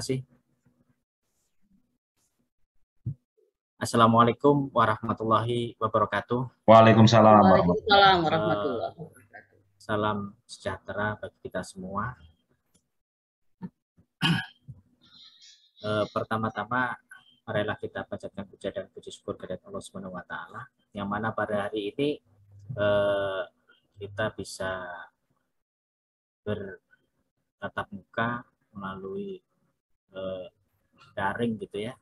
kasih. Assalamualaikum warahmatullahi wabarakatuh. Waalaikumsalam warahmatullahi wabarakatuh. Salam sejahtera bagi kita semua. Pertama-tama, marilah kita panjatkan puja dan puji syukur kepada Allah Subhanahu wa Ta'ala, yang mana pada hari ini kita bisa bertatap muka melalui daring gitu ya,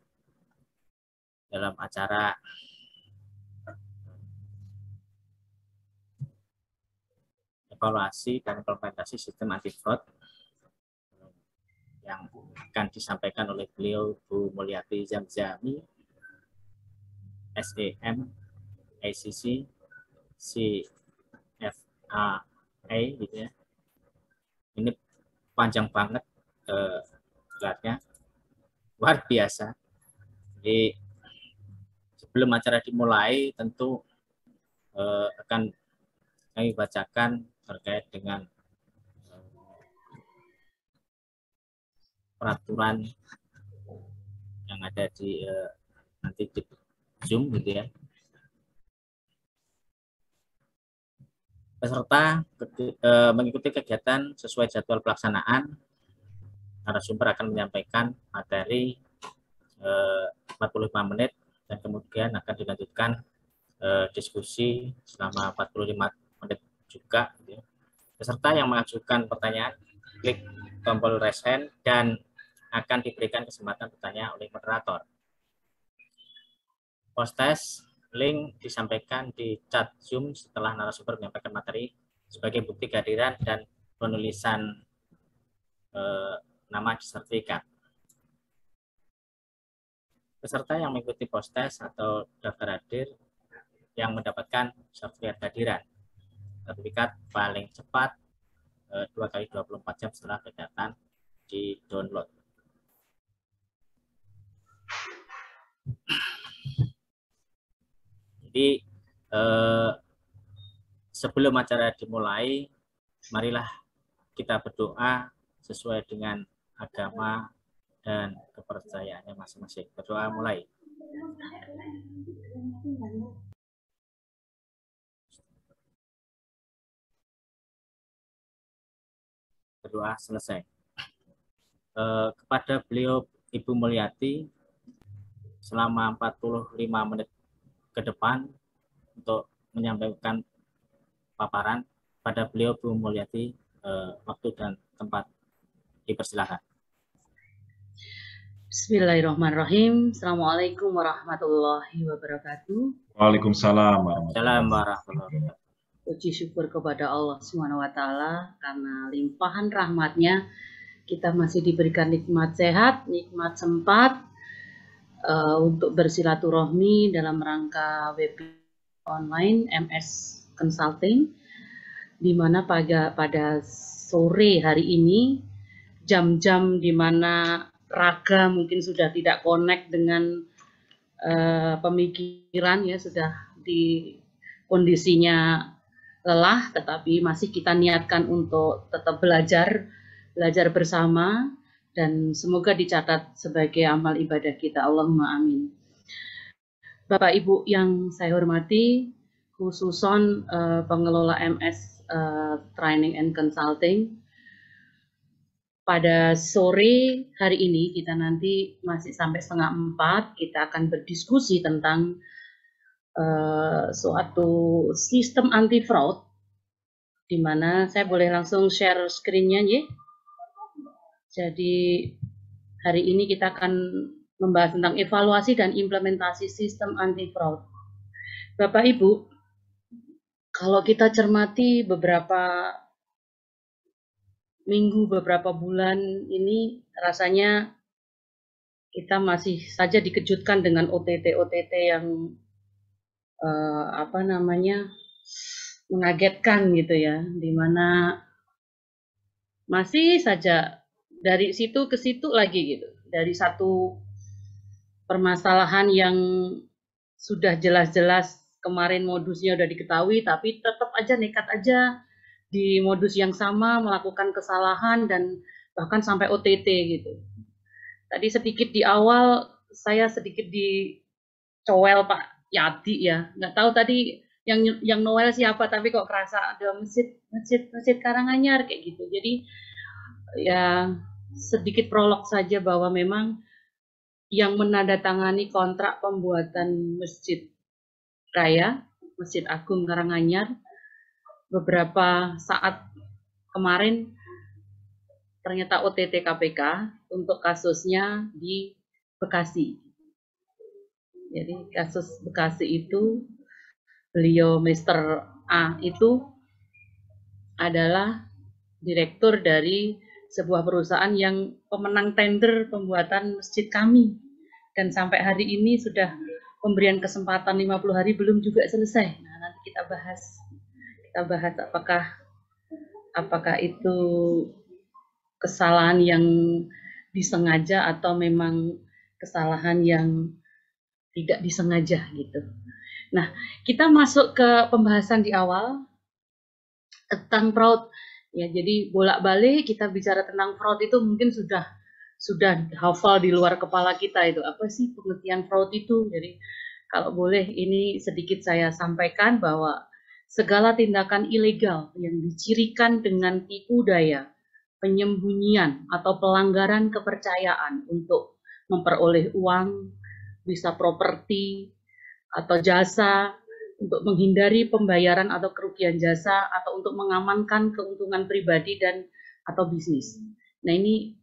dalam acara evaluasi dan implementasi sistem anti fraud yang akan disampaikan oleh beliau Bu Mulyati Zamzami, SEM, ACC, CFA, gitu ya. Ini panjang banget gelarnya, luar biasa. Jadi sebelum acara dimulai tentu akan kami bacakan terkait dengan peraturan yang ada di nanti di Zoom gitu ya. Peserta mengikuti kegiatan sesuai jadwal pelaksanaan. Narasumber akan menyampaikan materi 45 menit dan kemudian akan dilanjutkan diskusi selama 45 menit juga. Gitu ya. Peserta yang mengajukan pertanyaan klik tombol raise hand dan akan diberikan kesempatan bertanya oleh moderator. Post-test link disampaikan di chat Zoom setelah narasumber menyampaikan materi sebagai bukti kehadiran dan penulisan nama di sertifikat. Peserta yang mengikuti post-test atau daftar hadir yang mendapatkan sertifikat kehadiran. Sertifikat paling cepat 2 kali 24 jam setelah kegiatan di download. Jadi sebelum acara dimulai, marilah kita berdoa sesuai dengan agama dan kepercayaannya masing-masing. Berdoa mulai. Berdoa selesai. Kepada beliau Ibu Mulyati selama 45 menit ke depan untuk menyampaikan paparan. Pada beliau Bu Mulyati, waktu dan tempat dipersilakan. Bismillahirrahmanirrahim. Assalamualaikum warahmatullahi wabarakatuh. Waalaikumsalam warahmatullahi wabarakatuh. Puji syukur kepada Allah SWT karena limpahan rahmatnya kita masih diberikan nikmat sehat, nikmat sempat untuk bersilaturahmi dalam rangka webinar online MS Consulting, di mana pada sore hari ini, jam-jam di mana raga mungkin sudah tidak connect dengan pemikiran ya, sudah di kondisinya lelah, tetapi masih kita niatkan untuk tetap belajar bersama, dan semoga dicatat sebagai amal ibadah kita. Allahumma amin. Bapak Ibu yang saya hormati, khususon pengelola MS Training and Consulting, pada sore hari ini kita nanti masih sampai 3:30 kita akan berdiskusi tentang suatu sistem anti fraud, di mana saya boleh langsung share screen-nya ya. Jadi hari ini kita akan membahas tentang evaluasi dan implementasi sistem anti fraud. Bapak Ibu, kalau kita cermati beberapa minggu, beberapa bulan ini, rasanya kita masih saja dikejutkan dengan OTT yang mengagetkan gitu ya, dimana masih saja dari situ ke situ lagi gitu, dari satu permasalahan yang sudah jelas-jelas kemarin modusnya udah diketahui, tapi tetap aja nekat aja di modus yang sama melakukan kesalahan dan bahkan sampai OTT gitu. Tadi sedikit di awal saya sedikit dicowel Pak Yadi ya. Nggak tahu tadi yang Noel siapa, tapi kok kerasa ada masjid Karanganyar kayak gitu. Jadi ya sedikit prolog saja bahwa memang yang menandatangani kontrak pembuatan Masjid Raya, Masjid Agung Karanganyar beberapa saat kemarin ternyata OTT KPK untuk kasusnya di Bekasi. Jadi kasus Bekasi itu beliau Mr. A itu adalah direktur dari sebuah perusahaan yang pemenang tender pembuatan masjid kami. Dan sampai hari ini sudah pemberian kesempatan 50 hari belum juga selesai. Nah, nanti kita bahas apakah itu kesalahan yang disengaja atau memang kesalahan yang tidak disengaja gitu. Nah, kita masuk ke pembahasan di awal tentang fraud. Ya, jadi bolak-balik kita bicara tentang fraud itu mungkin sudah hafal di luar kepala kita itu. Apa sih pengertian fraud itu? Jadi kalau boleh ini sedikit saya sampaikan bahwa segala tindakan ilegal yang dicirikan dengan tipu daya, penyembunyian atau pelanggaran kepercayaan untuk memperoleh uang, bisa properti atau jasa, untuk menghindari pembayaran atau kerugian jasa, atau untuk mengamankan keuntungan pribadi dan atau bisnis. Nah, ini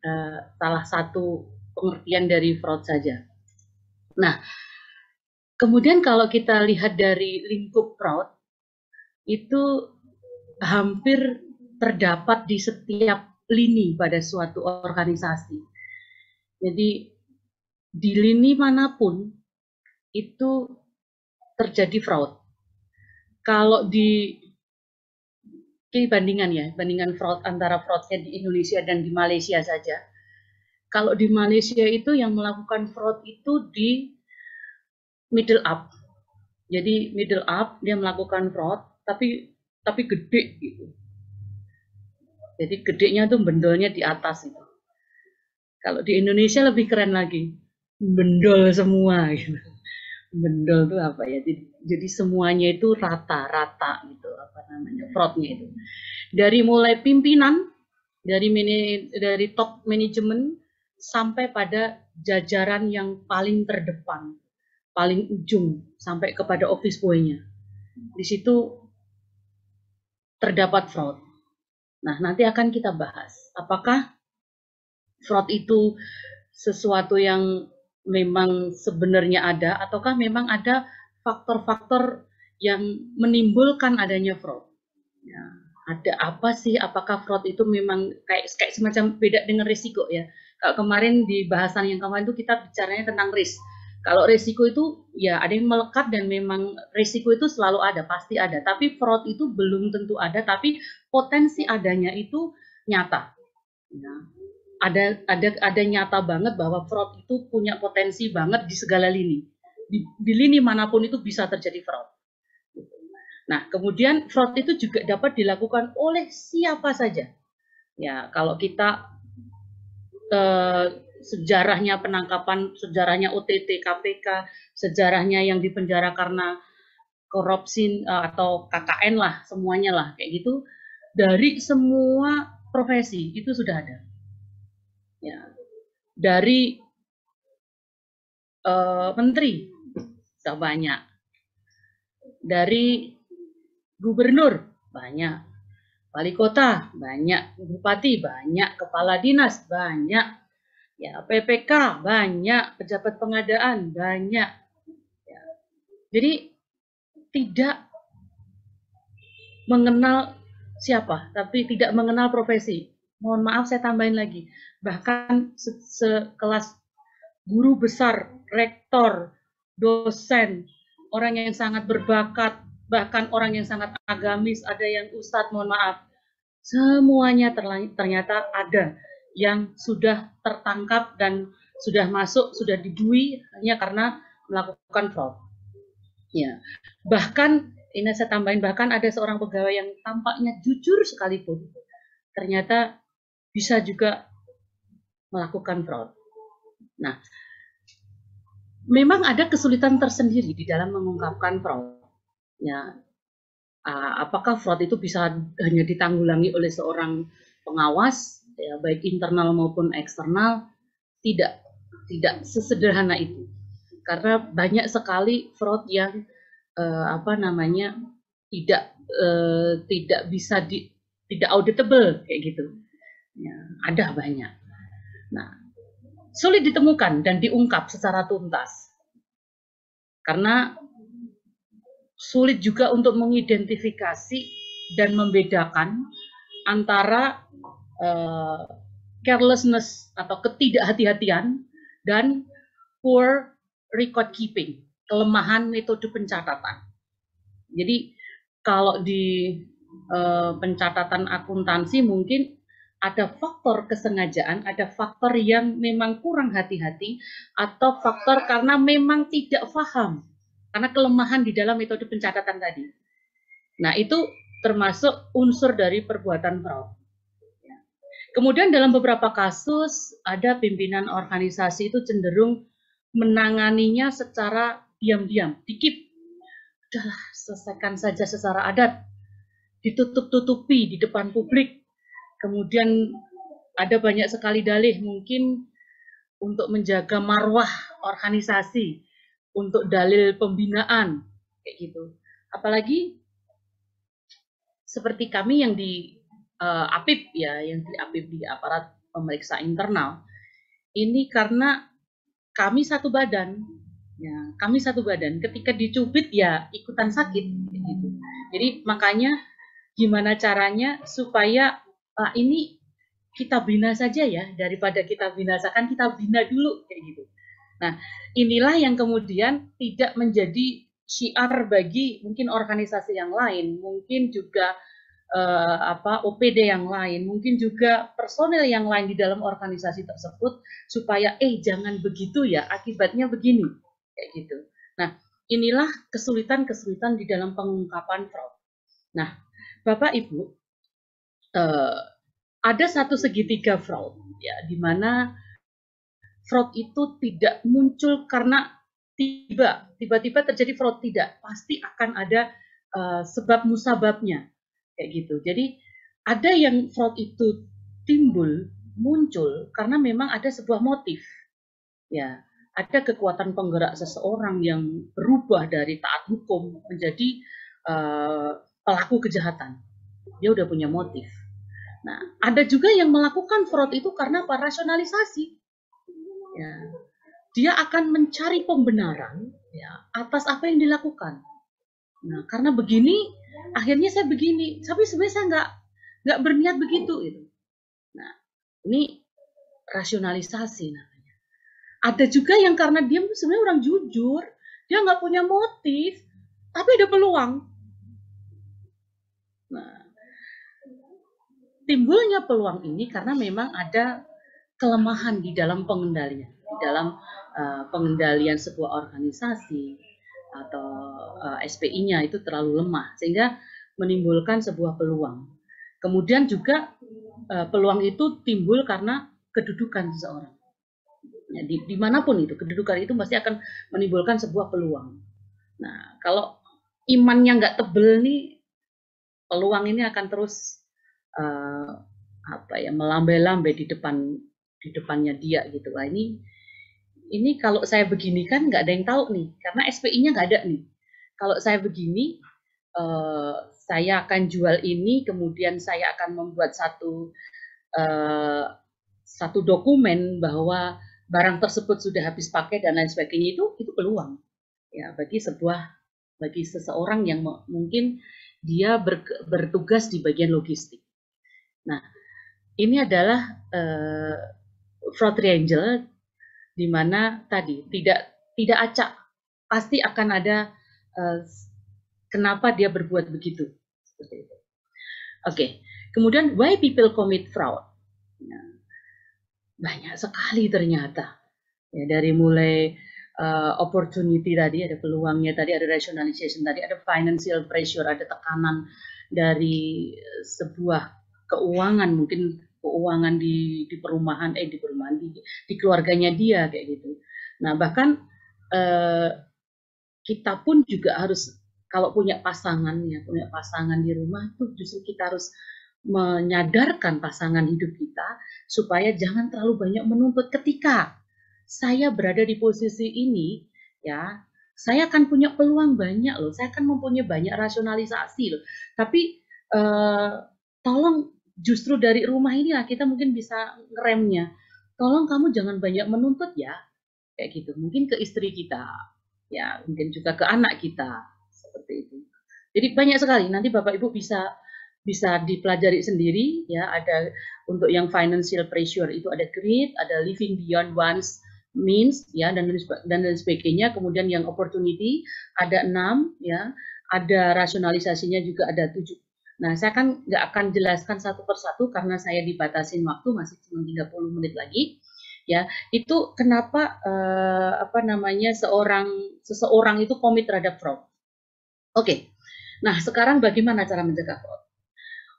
salah satu pengertian dari fraud saja. Nah, kemudian kalau kita lihat dari lingkup fraud, itu hampir terdapat di setiap lini pada suatu organisasi. Jadi di lini manapun itu terjadi fraud. Kalau bandingan fraud antara fraudnya di Indonesia dan di Malaysia saja. Kalau di Malaysia itu yang melakukan fraud itu di middle up. Jadi middle up dia melakukan fraud tapi gede gitu. Jadi gedenya tuh bendolnya di atas itu. Kalau di Indonesia lebih keren lagi. Bendol semua gitu. Bendol itu apa ya? Jadi semuanya itu rata-rata gitu, apa namanya, fraudnya itu. Dari mulai pimpinan, dari top manajemen sampai pada jajaran yang paling terdepan, paling ujung sampai kepada office boy-nya. Di situ terdapat fraud. Nah, nanti akan kita bahas apakah fraud itu sesuatu yang memang sebenarnya ada, ataukah memang ada faktor-faktor yang menimbulkan adanya fraud. Ya, ada apa sih? Apakah fraud itu memang kayak semacam beda dengan risiko ya? Kalau kemarin di bahasan yang kemarin itu kita bicaranya tentang risk. Kalau risiko itu ya ada yang melekat dan memang risiko itu selalu ada, pasti ada. Tapi fraud itu belum tentu ada, tapi potensi adanya itu nyata. Ya. Ada nyata banget bahwa fraud itu punya potensi banget di segala lini. Di lini manapun itu bisa terjadi fraud. Nah, kemudian fraud itu juga dapat dilakukan oleh siapa saja. Ya, kalau kita sejarahnya penangkapan, sejarahnya OTT KPK, sejarahnya yang dipenjara karena korupsi atau KKN lah, semuanya lah kayak gitu. Dari semua profesi itu sudah ada. Ya, dari menteri sudah banyak, dari gubernur banyak, wali kota banyak, bupati banyak, kepala dinas banyak, ya PPK banyak, pejabat pengadaan banyak. Ya. Jadi tidak mengenal siapa, tapi tidak mengenal profesi. Mohon maaf saya tambahin lagi, bahkan sekelas guru besar, rektor, dosen, orang yang sangat berbakat, bahkan orang yang sangat agamis, ada yang ustadz, mohon maaf, semuanya ternyata ada yang sudah tertangkap dan sudah masuk, sudah dibui hanya karena melakukan fraud. Ya, bahkan ini saya tambahin, bahkan ada seorang pegawai yang tampaknya jujur sekalipun, ternyata bisa juga melakukan fraud. Nah, memang ada kesulitan tersendiri di dalam mengungkapkan fraud. Ya, apakah fraud itu bisa hanya ditanggulangi oleh seorang pengawas, ya, baik internal maupun eksternal? Tidak sesederhana itu. Karena banyak sekali fraud yang tidak bisa tidak auditable kayak gitu. Ya, ada banyak. Nah, sulit ditemukan dan diungkap secara tuntas. Karena sulit juga untuk mengidentifikasi dan membedakan antara carelessness atau ketidakhati-hatian dan poor record keeping, kelemahan metode pencatatan. Jadi kalau di pencatatan akuntansi mungkin ada faktor kesengajaan, ada faktor yang memang kurang hati-hati, atau faktor karena memang tidak paham, karena kelemahan di dalam metode pencatatan tadi. Nah, itu termasuk unsur dari perbuatan fraud. Kemudian dalam beberapa kasus, ada pimpinan organisasi itu cenderung menanganinya secara diam-diam, dikip. Udahlah, selesaikan saja secara adat, ditutup-tutupi di depan publik. Kemudian ada banyak sekali dalih mungkin untuk menjaga marwah organisasi, untuk dalil pembinaan, kayak gitu. Apalagi seperti kami yang di APIP ya, yang di APIP di aparat pemeriksa internal, ini karena kami satu badan, ya kami satu badan. Ketika dicubit ya ikutan sakit, gitu. Jadi makanya gimana caranya supaya ini kita bina saja ya, daripada kita binasakan, kita bina dulu kayak gitu. Nah, inilah yang kemudian tidak menjadi syiar bagi mungkin organisasi yang lain, mungkin juga OPD yang lain, mungkin juga personel yang lain di dalam organisasi tersebut, supaya jangan begitu ya, akibatnya begini kayak gitu. Nah, inilah kesulitan-kesulitan di dalam pengungkapan fraud. Nah, Bapak Ibu, ada satu segitiga fraud, ya, di mana fraud itu tidak muncul karena tiba-tiba terjadi fraud, tidak, pasti akan ada sebab musababnya, kayak gitu. Jadi ada yang fraud itu muncul karena memang ada sebuah motif, ya, ada kekuatan penggerak seseorang yang berubah dari taat hukum menjadi pelaku kejahatan. Dia udah punya motif. Nah, ada juga yang melakukan fraud itu karena rasionalisasi. Ya, dia akan mencari pembenaran ya atas apa yang dilakukan. Nah, karena begini, akhirnya saya begini. Tapi sebenarnya saya nggak berniat begitu. Gitu. Nah, ini rasionalisasi namanya. Ada juga yang karena dia sebenarnya orang jujur, dia nggak punya motif, tapi ada peluang. Nah, timbulnya peluang ini karena memang ada kelemahan di dalam pengendalian, di dalam pengendalian sebuah organisasi atau SPI-nya itu terlalu lemah sehingga menimbulkan sebuah peluang. Kemudian juga peluang itu timbul karena kedudukan seseorang. Ya, dimanapun itu kedudukan itu pasti akan menimbulkan sebuah peluang. Nah, kalau imannya nggak tebel nih, peluang ini akan terus melambai-lambai di depannya dia gitu. Wah, ini kalau saya begini kan nggak ada yang tahu nih, karena SPI-nya nggak ada nih. Kalau saya begini, saya akan jual ini, kemudian saya akan membuat satu dokumen bahwa barang tersebut sudah habis pakai dan lain sebagainya, itu peluang ya bagi seseorang yang mungkin dia bertugas di bagian logistik. Nah, ini adalah fraud triangle di mana tadi tidak acak, pasti akan ada kenapa dia berbuat begitu, seperti itu. Oke, kemudian why people commit fraud? Nah, banyak sekali ternyata. Ya, dari mulai opportunity tadi, ada peluangnya tadi, ada rationalization tadi, ada financial pressure, ada tekanan dari sebuah keuangan, mungkin keuangan di perumahan, di keluarganya dia kayak gitu. Nah, bahkan kita pun juga harus, kalau punya pasangan di rumah itu justru kita harus menyadarkan pasangan hidup kita supaya jangan terlalu banyak menuntut. Ketika saya berada di posisi ini, ya, saya akan punya peluang banyak loh, saya akan mempunyai banyak rasionalisasi loh. Tapi tolong justru dari rumah inilah kita mungkin bisa ngeremnya. Tolong kamu jangan banyak menuntut ya, kayak gitu. Mungkin ke istri kita, ya, mungkin juga ke anak kita, seperti itu. Jadi banyak sekali. Nanti Bapak Ibu bisa dipelajari sendiri, ya. Ada untuk yang financial pressure itu ada greed, ada living beyond one's means, ya, dan lain sebagainya. Kemudian yang opportunity ada 6, ya. Ada rasionalisasinya juga ada 7. Nah, saya kan nggak akan jelaskan satu persatu karena saya dibatasin waktu, masih cuma 30 menit lagi. Ya, itu kenapa seseorang itu komit terhadap fraud. Oke. Nah, sekarang bagaimana cara mencegah fraud?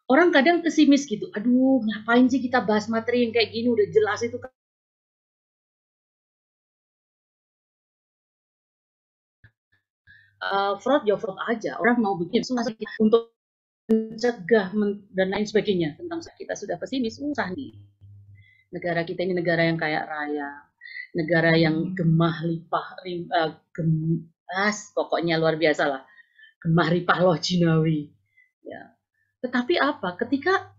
Orang kadang pesimis gitu. Aduh, ngapain sih kita bahas materi yang kayak gini, udah jelas itu kan. Fraud ya fraud aja. Orang mau bikin untuk mencegah dan lain sebagainya. Tentang kita sudah pesimis, susah nih. Negara kita ini negara yang kaya raya, negara yang gemah lipah, pokoknya luar biasa lah, gemah ripah loh jinawi. Ya. Tetapi apa? Ketika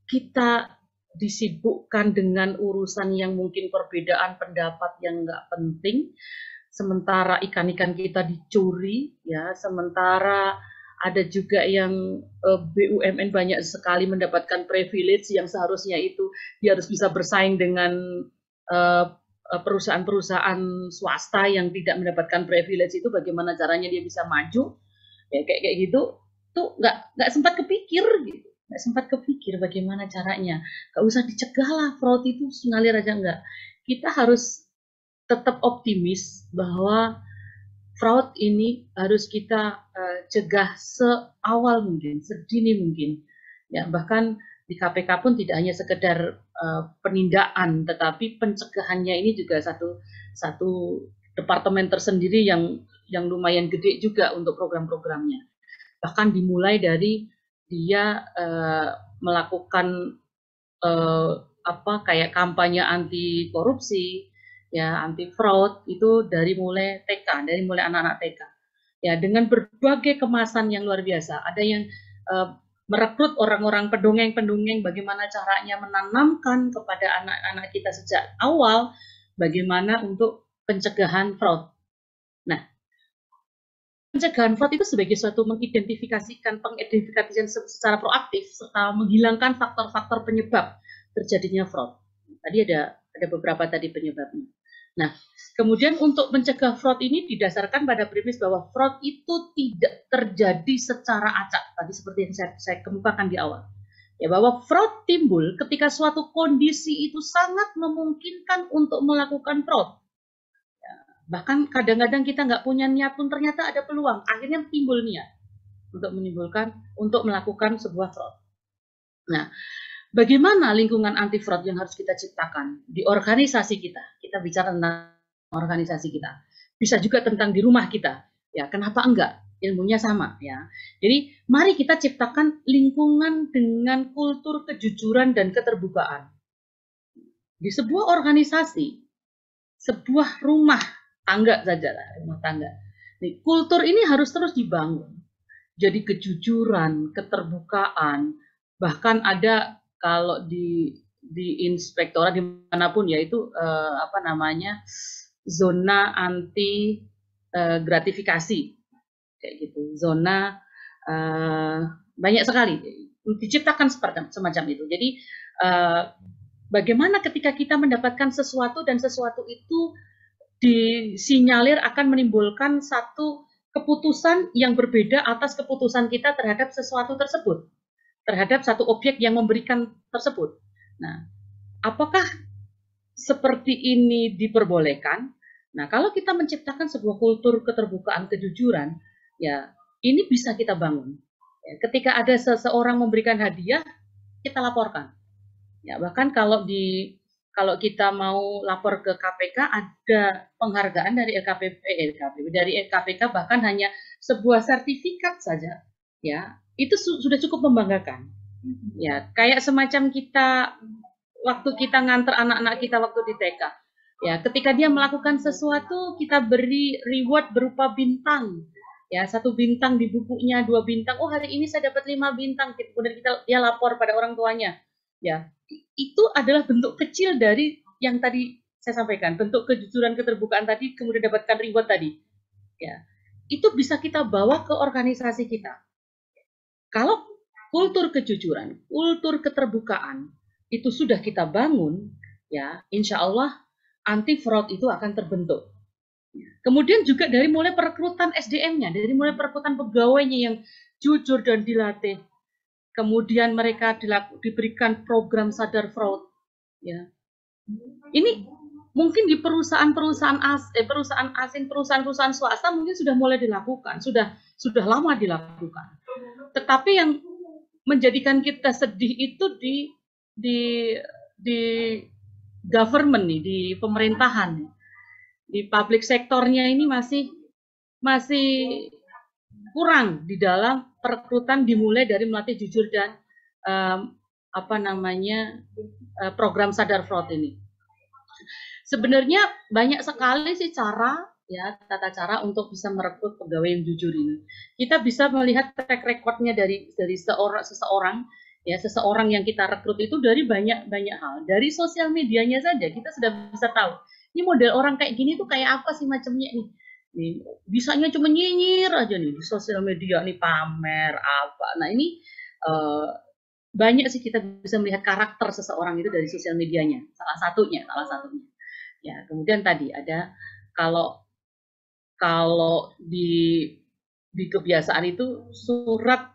kita disibukkan dengan urusan yang mungkin perbedaan pendapat yang nggak penting, sementara ikan-ikan kita dicuri, ya, sementara ada juga yang BUMN banyak sekali mendapatkan privilege yang seharusnya itu dia harus bisa bersaing dengan perusahaan-perusahaan swasta yang tidak mendapatkan privilege itu, bagaimana caranya dia bisa maju, ya, kayak gitu tuh nggak sempat kepikir gitu, nggak sempat kepikir bagaimana caranya. Nggak usah dicegah lah fraud itu, ngalir aja nggak. Kita harus tetap optimis bahwa fraud ini harus kita cegah seawal mungkin, sedini mungkin. Ya, bahkan di KPK pun tidak hanya sekedar penindakan, tetapi pencegahannya ini juga satu departemen tersendiri yang lumayan gede juga untuk program-programnya. Bahkan dimulai dari dia melakukan kayak kampanye anti korupsi, ya, anti fraud itu dari mulai TK, dari mulai anak-anak TK. Ya, dengan berbagai kemasan yang luar biasa. Ada yang merekrut orang-orang pendongeng-pendongeng bagaimana caranya menanamkan kepada anak-anak kita sejak awal bagaimana untuk pencegahan fraud. Nah, pencegahan fraud itu sebagai suatu pengidentifikasian secara proaktif serta menghilangkan faktor-faktor penyebab terjadinya fraud. Tadi ada beberapa tadi penyebabnya. Nah, kemudian untuk mencegah fraud ini didasarkan pada premis bahwa fraud itu tidak terjadi secara acak. Tadi seperti yang saya kemukakan di awal. Ya, bahwa fraud timbul ketika suatu kondisi itu sangat memungkinkan untuk melakukan fraud. Ya, bahkan kadang-kadang kita nggak punya niat pun ternyata ada peluang. Akhirnya timbul niat untuk melakukan sebuah fraud. Nah, bagaimana lingkungan anti fraud yang harus kita ciptakan di organisasi kita? Kita bicara tentang organisasi kita. Bisa juga tentang di rumah kita. Ya, kenapa enggak? Ilmunya sama, ya. Jadi, mari kita ciptakan lingkungan dengan kultur kejujuran dan keterbukaan. Di sebuah organisasi, sebuah rumah tangga saja lah, rumah tangga. Nih, kultur ini harus terus dibangun. Jadi kejujuran, keterbukaan, bahkan ada kalau di inspektorat dimanapun, yaitu zona anti gratifikasi kayak gitu, zona banyak sekali diciptakan semacam itu. Jadi bagaimana ketika kita mendapatkan sesuatu dan sesuatu itu disinyalir akan menimbulkan satu keputusan yang berbeda atas keputusan kita terhadap sesuatu tersebut, terhadap satu objek yang memberikan tersebut. Nah, apakah seperti ini diperbolehkan? Nah, kalau kita menciptakan sebuah kultur keterbukaan, kejujuran, ya, ini bisa kita bangun. Ya, ketika ada seseorang memberikan hadiah, kita laporkan. Ya, bahkan kalau kita mau lapor ke KPK ada penghargaan dari LKPK bahkan hanya sebuah sertifikat saja, ya itu sudah cukup membanggakan. Ya, kayak semacam kita waktu kita nganter anak-anak kita waktu di TK. Ya, ketika dia melakukan sesuatu, kita beri reward berupa bintang. Ya, 1 bintang di bukunya, 2 bintang. Oh, hari ini saya dapat 5 bintang. Kemudian dia lapor pada orang tuanya. Ya, itu adalah bentuk kecil dari yang tadi saya sampaikan, bentuk kejujuran, keterbukaan tadi, kemudian dapatkan reward tadi. Ya, itu bisa kita bawa ke organisasi kita. Kalau kultur kejujuran, kultur keterbukaan itu sudah kita bangun, ya, insya Allah anti fraud itu akan terbentuk. Kemudian juga dari mulai perekrutan SDM-nya, dari mulai perekrutan pegawainya yang jujur dan dilatih. Kemudian mereka diberikan program sadar fraud. Ya, ini mungkin di perusahaan-perusahaan asing, perusahaan-perusahaan swasta mungkin sudah mulai dilakukan, sudah lama dilakukan. Tetapi yang menjadikan kita sedih itu di government nih, di pemerintahan, di public sektornya ini masih kurang di dalam perekrutan dimulai dari melatih jujur dan program sadar fraud ini. Sebenarnya banyak sekali sih tata cara untuk bisa merekrut pegawai yang jujur ini. Kita bisa melihat track recordnya dari seseorang yang kita rekrut itu dari banyak hal. Dari sosial medianya saja kita sudah bisa tahu. Ini model orang kayak gini tuh kayak apa sih macamnya nih. Bisanya cuma nyinyir aja nih di sosial media nih, pamer apa. Nah, ini banyak sih kita bisa melihat karakter seseorang itu dari sosial medianya. Salah satunya. Ya, kemudian tadi ada kalau di kebiasaan itu surat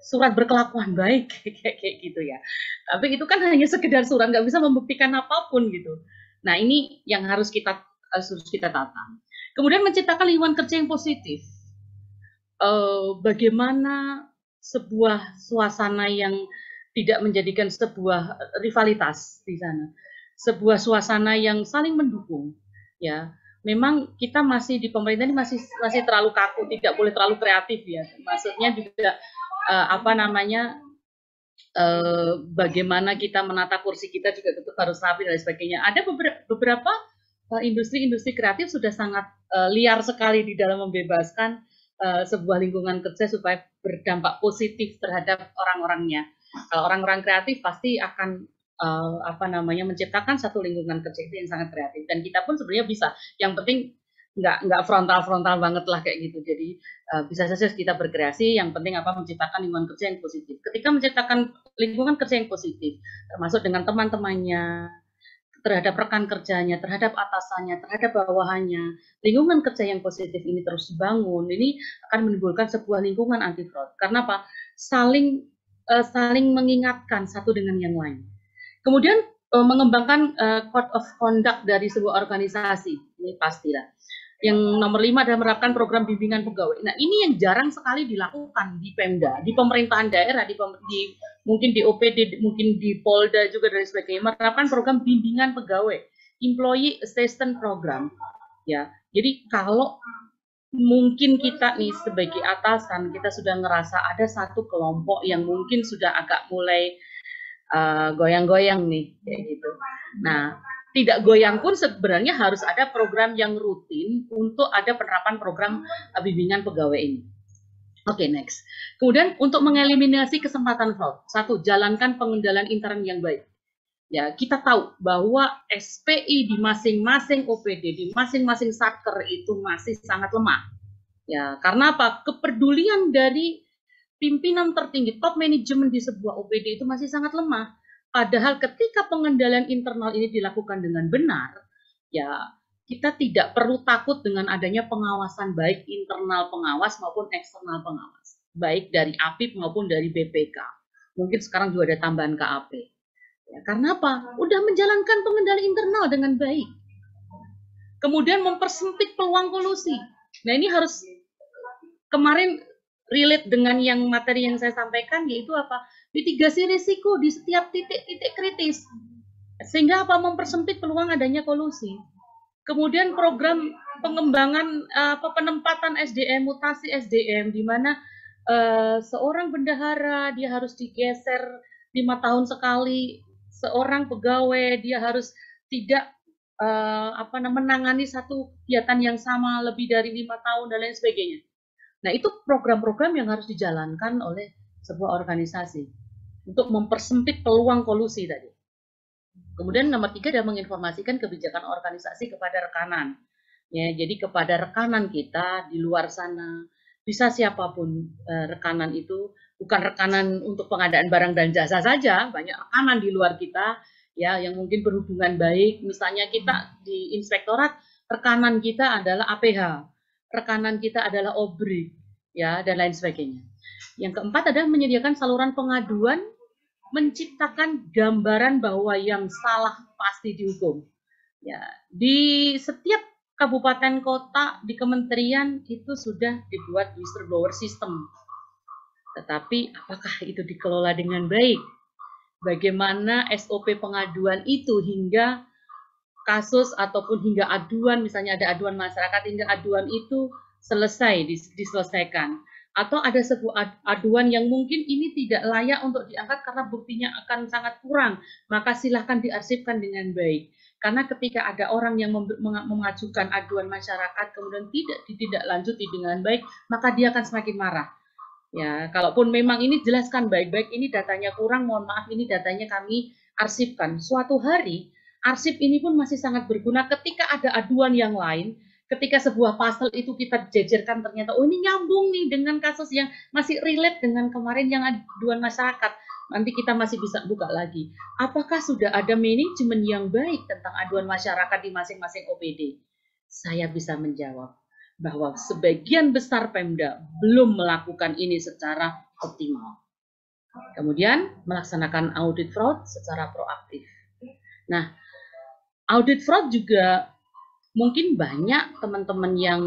surat berkelakuan baik kayak gitu ya. Tapi itu kan hanya sekedar surat, nggak bisa membuktikan apapun gitu. Nah, ini yang harus kita tata. Kemudian menciptakan lingkungan kerja yang positif. Bagaimana sebuah suasana yang tidak menjadikan sebuah rivalitas di sana. Sebuah suasana yang saling mendukung, ya. Memang kita masih di pemerintah ini masih terlalu kaku, tidak boleh terlalu kreatif ya. Maksudnya juga bagaimana kita menata kursi kita juga tetap harus rapi dan sebagainya. Ada beberapa industri kreatif sudah sangat liar sekali di dalam membebaskan sebuah lingkungan kerja supaya berdampak positif terhadap orang-orangnya. Kalau orang-orang kreatif pasti akan menciptakan satu lingkungan kerja itu yang sangat kreatif, dan kita pun sebenarnya bisa. Yang penting nggak frontal banget lah kayak gitu. Jadi bisa saja kita berkreasi, yang penting menciptakan lingkungan kerja yang positif. Ketika menciptakan lingkungan kerja yang positif, termasuk dengan teman-temannya, terhadap rekan kerjanya, terhadap atasannya, terhadap bawahannya, lingkungan kerja yang positif ini terus dibangun, ini akan menimbulkan sebuah lingkungan anti fraud. Karena apa? Saling mengingatkan satu dengan yang lain. Kemudian mengembangkan code of conduct dari sebuah organisasi, ini pastilah. Yang nomor 5 adalah menerapkan program bimbingan pegawai. Nah, ini yang jarang sekali dilakukan di Pemda, di pemerintahan daerah, mungkin di OPD, mungkin di Polda juga dan sebagainya, menerapkan program bimbingan pegawai, employee assistance program. Ya, jadi kalau mungkin kita nih sebagai atasan, kita sudah ngerasa ada satu kelompok yang mungkin sudah agak mulai goyang-goyang nih, kayak gitu. Nah, tidak goyang pun sebenarnya harus ada program yang rutin untuk ada penerapan program bimbingan pegawai ini. Oke, next. Kemudian untuk mengeliminasi kesempatan fraud, 1, jalankan pengendalian intern yang baik. Ya, kita tahu bahwa SPI di masing-masing OPD, di masing-masing satker itu masih sangat lemah. Ya, karena apa? Kepedulian dari pimpinan tertinggi, top manajemen di sebuah OPD itu masih sangat lemah. Padahal ketika pengendalian internal ini dilakukan dengan benar, ya kita tidak perlu takut dengan adanya pengawasan baik internal pengawas maupun eksternal pengawas, baik dari APIP maupun dari BPK. Mungkin sekarang juga ada tambahan KAP. Ya, karena apa? Udah menjalankan pengendalian internal dengan baik. Kemudian mempersempit peluang kolusi. Nah, ini harus kemarin relate dengan yang materi yang saya sampaikan, yaitu apa? Mitigasi risiko di setiap titik-titik kritis. Sehingga apa? Mempersempit peluang adanya kolusi. Kemudian program pengembangan penempatan SDM, mutasi SDM, di mana seorang bendahara dia harus digeser 5 tahun sekali, seorang pegawai dia harus tidak menangani satu kegiatan yang sama lebih dari 5 tahun dan lain sebagainya. Nah, itu program-program yang harus dijalankan oleh sebuah organisasi untuk mempersempit peluang kolusi tadi. Kemudian nomor 3 adalah menginformasikan kebijakan organisasi kepada rekanan. Ya, jadi kepada rekanan kita di luar sana, bisa siapapun rekanan itu, bukan rekanan untuk pengadaan barang dan jasa saja, banyak rekanan di luar kita ya yang mungkin berhubungan baik. Misalnya kita di inspektorat, rekanan kita adalah APH, rekanan kita adalah OBRI, ya, dan lain sebagainya. Yang keempat adalah menyediakan saluran pengaduan, menciptakan gambaran bahwa yang salah pasti dihukum. Ya, di setiap kabupaten kota di kementerian itu sudah dibuat whistleblower system. Tetapi apakah itu dikelola dengan baik? Bagaimana SOP pengaduan itu hingga kasus ataupun hingga aduan, misalnya ada aduan masyarakat, hingga aduan itu selesai diselesaikan. Atau ada sebuah aduan yang mungkin ini tidak layak untuk diangkat karena buktinya akan sangat kurang, maka silahkan diarsipkan dengan baik. Karena ketika ada orang yang mengajukan aduan masyarakat kemudian tidak ditindaklanjuti dengan baik, maka dia akan semakin marah. Ya, kalaupun memang ini jelaskan baik-baik, ini datanya kurang, mohon maaf, ini datanya kami arsipkan. Suatu hari, arsip ini pun masih sangat berguna ketika ada aduan yang lain, ketika sebuah pasal itu kita jejerkan ternyata, oh ini nyambung nih dengan kasus yang masih relate dengan kemarin yang aduan masyarakat. Nanti kita masih bisa buka lagi. Apakah sudah ada manajemen yang baik tentang aduan masyarakat di masing-masing OPD? Saya bisa menjawab bahwa sebagian besar Pemda belum melakukan ini secara optimal. Kemudian melaksanakan audit fraud secara proaktif. Nah, audit fraud juga mungkin banyak teman-teman yang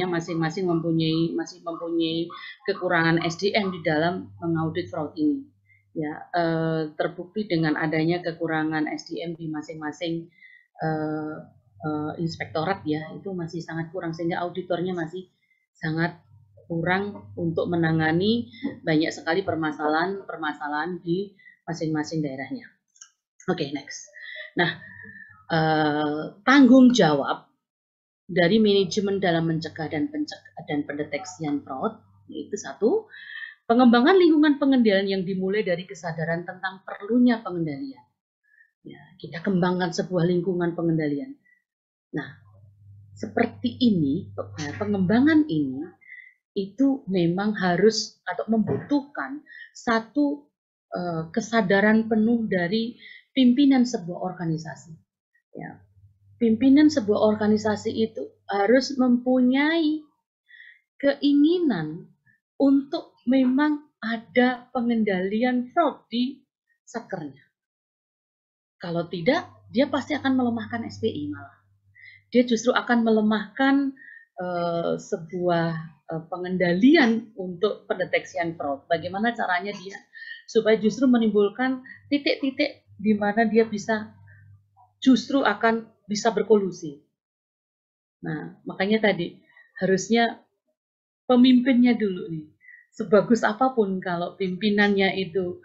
masing-masing masih mempunyai kekurangan SDM di dalam mengaudit fraud ini. Ya, terbukti dengan adanya kekurangan SDM di masing-masing inspektorat ya, itu masih sangat kurang sehingga auditornya masih sangat kurang untuk menangani banyak sekali permasalahan di masing-masing daerahnya. Oke, next. Nah, tanggung jawab dari manajemen dalam mencegah dan pendeteksian fraud yaitu satu, pengembangan lingkungan pengendalian yang dimulai dari kesadaran tentang perlunya pengendalian. Ya, kita kembangkan sebuah lingkungan pengendalian. Nah, seperti ini, pengembangan ini itu memang harus atau membutuhkan satu kesadaran penuh dari pimpinan sebuah organisasi. Ya, pimpinan sebuah organisasi itu harus mempunyai keinginan untuk memang ada pengendalian fraud di satkernya. Kalau tidak, dia pasti akan melemahkan SPI malah. Dia justru akan melemahkan sebuah pengendalian untuk pendeteksian fraud. Bagaimana caranya dia supaya justru menimbulkan titik-titik di mana dia bisa justru akan bisa berkolusi. Nah, makanya tadi harusnya pemimpinnya dulu nih. Sebagus apapun kalau pimpinannya itu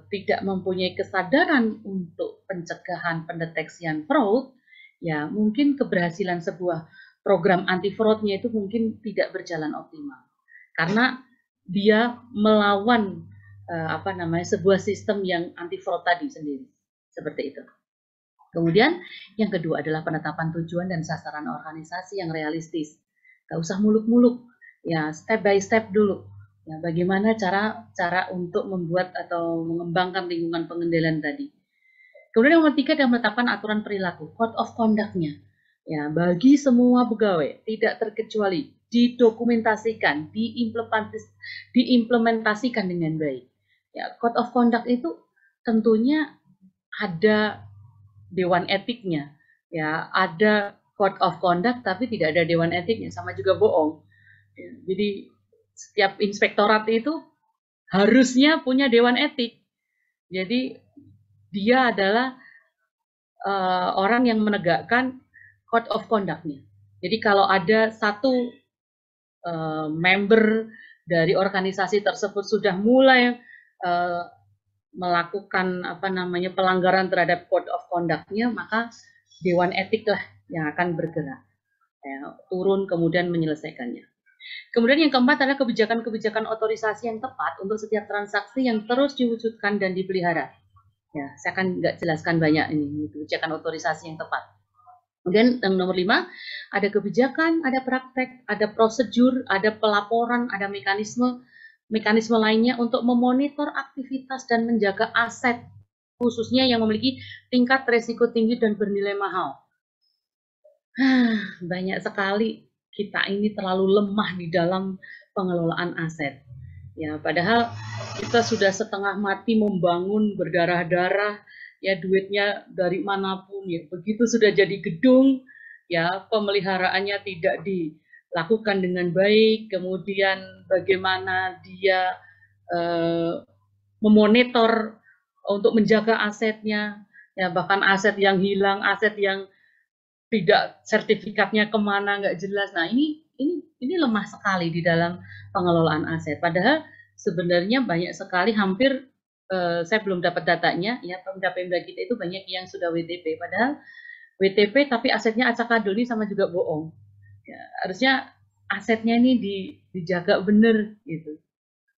tidak mempunyai kesadaran untuk pencegahan pendeteksian fraud, ya mungkin keberhasilan sebuah program anti fraudnya itu mungkin tidak berjalan optimal karena dia melawan sebuah sistem yang anti fraud tadi sendiri seperti itu. Kemudian yang kedua adalah penetapan tujuan dan sasaran organisasi yang realistis. Gak usah muluk-muluk, ya step by step dulu. Ya, bagaimana cara untuk membuat atau mengembangkan lingkungan pengendalian tadi. Kemudian yang ketiga adalah menetapkan aturan perilaku, code of conduct-nya. Ya, bagi semua pegawai, tidak terkecuali, didokumentasikan, diimplementasikan dengan baik. Ya, code of conduct itu tentunya ada dewan etiknya. Ya, ada code of conduct tapi tidak ada dewan etiknya, sama juga bohong. Ya, jadi setiap inspektorat itu harusnya punya dewan etik. Jadi dia adalah orang yang menegakkan code of conduct-nya. Jadi kalau ada satu member dari organisasi tersebut sudah mulai melakukan pelanggaran terhadap code of conduct-nya, maka dewan etik lah yang akan bergerak, turun kemudian menyelesaikannya. Kemudian yang keempat adalah kebijakan-kebijakan otorisasi yang tepat untuk setiap transaksi yang terus diwujudkan dan dipelihara. Ya, saya akan nggak jelaskan banyak ini kebijakan otorisasi yang tepat. Kemudian yang nomor 5, ada kebijakan, ada praktek, ada prosedur, ada pelaporan, ada mekanisme lainnya untuk memonitor aktivitas dan menjaga aset, khususnya yang memiliki tingkat resiko tinggi dan bernilai mahal. Banyak sekali kita ini terlalu lemah di dalam pengelolaan aset. Ya, padahal kita sudah setengah mati membangun berdarah-darah, ya duitnya dari manapun, ya begitu sudah jadi gedung, ya pemeliharaannya tidak dilakukan dengan baik, kemudian bagaimana dia memonitor untuk menjaga asetnya, ya bahkan aset yang hilang, aset yang tidak sertifikatnya kemana nggak jelas. Nah ini lemah sekali di dalam pengelolaan aset. Padahal sebenarnya banyak sekali, hampir saya belum dapat datanya, ya pemda-pemda kita itu banyak yang sudah WTP. Padahal WTP tapi asetnya acak-adul, ini sama juga bohong. Ya, harusnya asetnya ini dijaga benar gitu.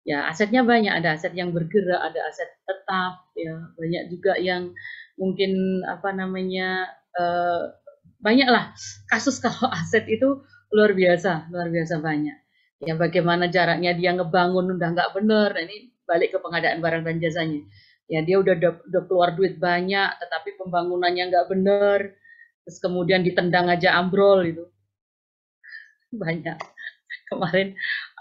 Ya asetnya banyak, ada aset yang bergerak, ada aset tetap, ya banyak juga yang mungkin banyaklah kasus kalau aset itu luar biasa banyak. Ya bagaimana jaraknya dia ngebangun udah nggak bener, nah, ini balik ke pengadaan barang dan jasanya. Ya dia udah keluar duit banyak, tetapi pembangunannya nggak bener, terus kemudian ditendang aja ambrol itu banyak. Kemarin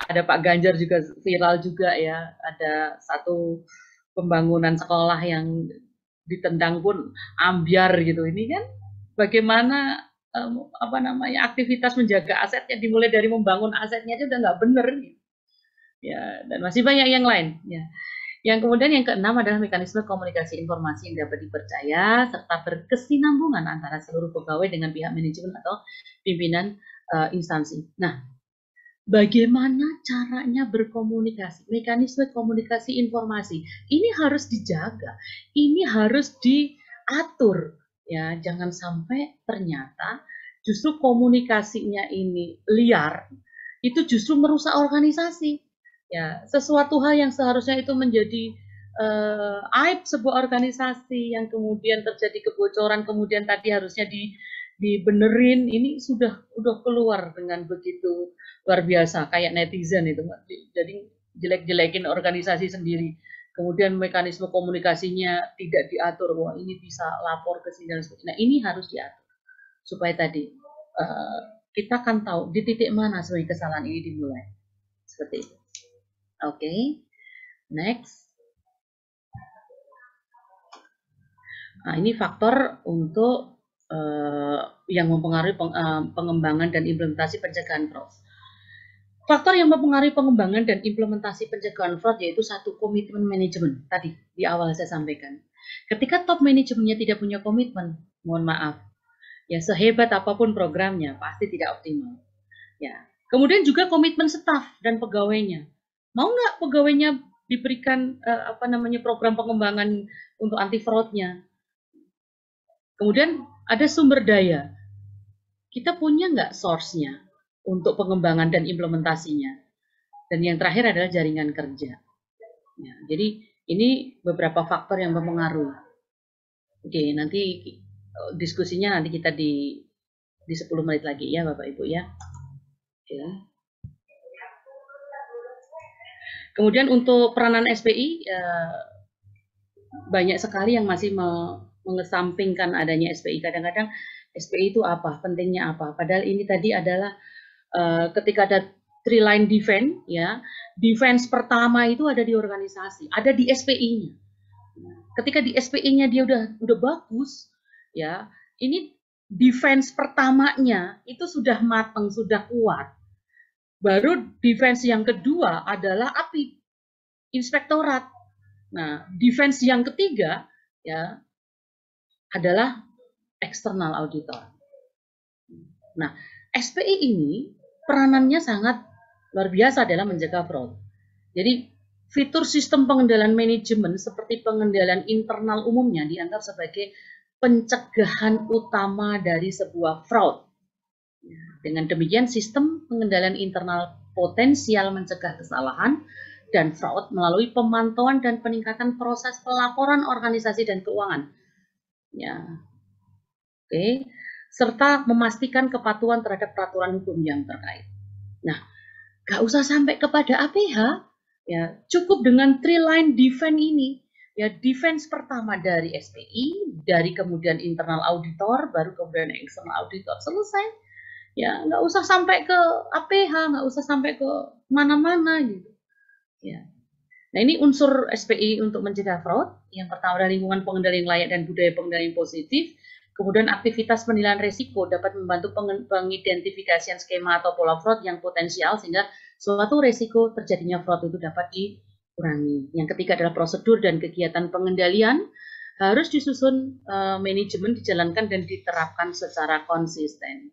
ada Pak Ganjar juga viral juga ya, ada satu pembangunan sekolah yang ditendang pun ambiar gitu. Ini kan bagaimana aktivitas menjaga asetnya dimulai dari membangun asetnya aja udah nggak bener gitu. Ya, dan masih banyak yang lain ya. Yang kemudian yang keenam adalah mekanisme komunikasi informasi yang dapat dipercaya serta berkesinambungan antara seluruh pegawai dengan pihak manajemen atau pimpinan instansi. Nah, bagaimana caranya berkomunikasi, mekanisme komunikasi informasi ini harus dijaga, ini harus diatur. Ya, jangan sampai ternyata justru komunikasinya ini liar, itu justru merusak organisasi. Ya, sesuatu hal yang seharusnya itu menjadi aib sebuah organisasi yang kemudian terjadi kebocoran, kemudian tadi harusnya dibenerin, ini sudah keluar dengan begitu luar biasa, kayak netizen itu, jadi jelek-jelekin organisasi sendiri. Kemudian mekanisme komunikasinya tidak diatur, wah ini bisa lapor ke sini dan sebagainya. Nah ini harus diatur supaya tadi kita kan tahu di titik mana sebenarnya kesalahan ini dimulai. Seperti itu. Oke, next. Nah ini faktor untuk yang mempengaruhi pengembangan dan implementasi pencegahan fraud. Faktor yang mempengaruhi pengembangan dan implementasi pencegahan fraud yaitu satu, komitmen manajemen. Tadi di awal saya sampaikan. Ketika top manajemennya tidak punya komitmen, mohon maaf, ya sehebat apapun programnya pasti tidak optimal. Ya. Kemudian juga komitmen staf dan pegawainya. Mau nggak pegawainya diberikan program pengembangan untuk anti fraudnya? Kemudian ada sumber daya. Kita punya nggak source-nya untuk pengembangan dan implementasinya. Dan yang terakhir adalah jaringan kerja. Ya, jadi ini beberapa faktor yang mempengaruhi. Oke, nanti diskusinya nanti kita di 10 menit lagi ya Bapak Ibu ya. Ya. Kemudian untuk peranan SPI, banyak sekali yang masih mengesampingkan adanya SPI. Kadang-kadang SPI itu apa, pentingnya apa. Padahal ini tadi adalah ketika ada three line defense, ya, defense pertama itu ada di organisasi, ada di SPI-nya. Ketika di SPI-nya dia udah bagus, ya, ini defense pertamanya itu sudah matang, sudah kuat. Baru defense yang kedua adalah API, inspektorat. Nah, defense yang ketiga ya adalah external auditor. Nah, SPI ini peranannya sangat luar biasa dalam menjaga fraud. Jadi, fitur sistem pengendalian manajemen seperti pengendalian internal umumnya dianggap sebagai pencegahan utama dari sebuah fraud. Dengan demikian, sistem pengendalian internal potensial mencegah kesalahan dan fraud melalui pemantauan dan peningkatan proses pelaporan organisasi dan keuangan. Ya, oke. Serta memastikan kepatuhan terhadap peraturan hukum yang terkait. Nah, gak usah sampai kepada APH, ya cukup dengan 3-line defense ini. Ya, defense pertama dari SPI, dari kemudian internal auditor, baru kemudian external auditor, selesai. Ya, nggak usah sampai ke APH, nggak usah sampai ke mana-mana gitu. Ya. Nah, ini unsur SPI untuk mencegah fraud. Yang pertama adalah lingkungan pengendalian layak dan budaya pengendalian positif. Kemudian aktivitas penilaian risiko dapat membantu pengidentifikasian skema atau pola fraud yang potensial sehingga suatu risiko terjadinya fraud itu dapat dikurangi. Yang ketiga adalah prosedur dan kegiatan pengendalian harus disusun manajemen, dijalankan dan diterapkan secara konsisten.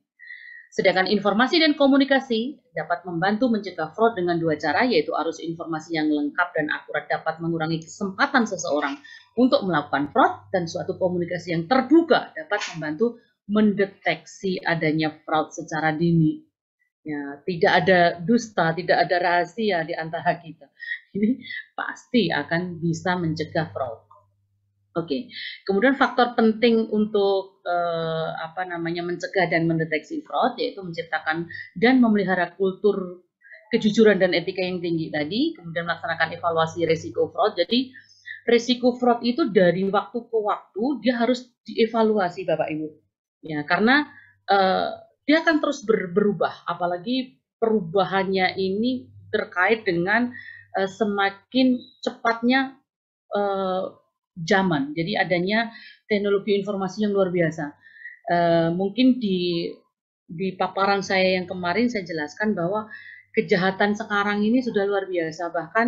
Sedangkan informasi dan komunikasi dapat membantu mencegah fraud dengan dua cara, yaitu arus informasi yang lengkap dan akurat dapat mengurangi kesempatan seseorang untuk melakukan fraud, dan suatu komunikasi yang terbuka dapat membantu mendeteksi adanya fraud secara dini. Ya, tidak ada dusta, tidak ada rahasia di antara kita. Ini pasti akan bisa mencegah fraud. Oke, kemudian faktor penting untuk mencegah dan mendeteksi fraud yaitu menciptakan dan memelihara kultur kejujuran dan etika yang tinggi tadi, kemudian melaksanakan evaluasi risiko fraud. Jadi risiko fraud itu dari waktu ke waktu dia harus dievaluasi, Bapak Ibu. Ya, karena dia akan terus berubah, apalagi perubahannya ini terkait dengan semakin cepatnya zaman. Jadi adanya teknologi informasi yang luar biasa. Mungkin di paparan saya yang kemarin saya jelaskan bahwa kejahatan sekarang ini sudah luar biasa. Bahkan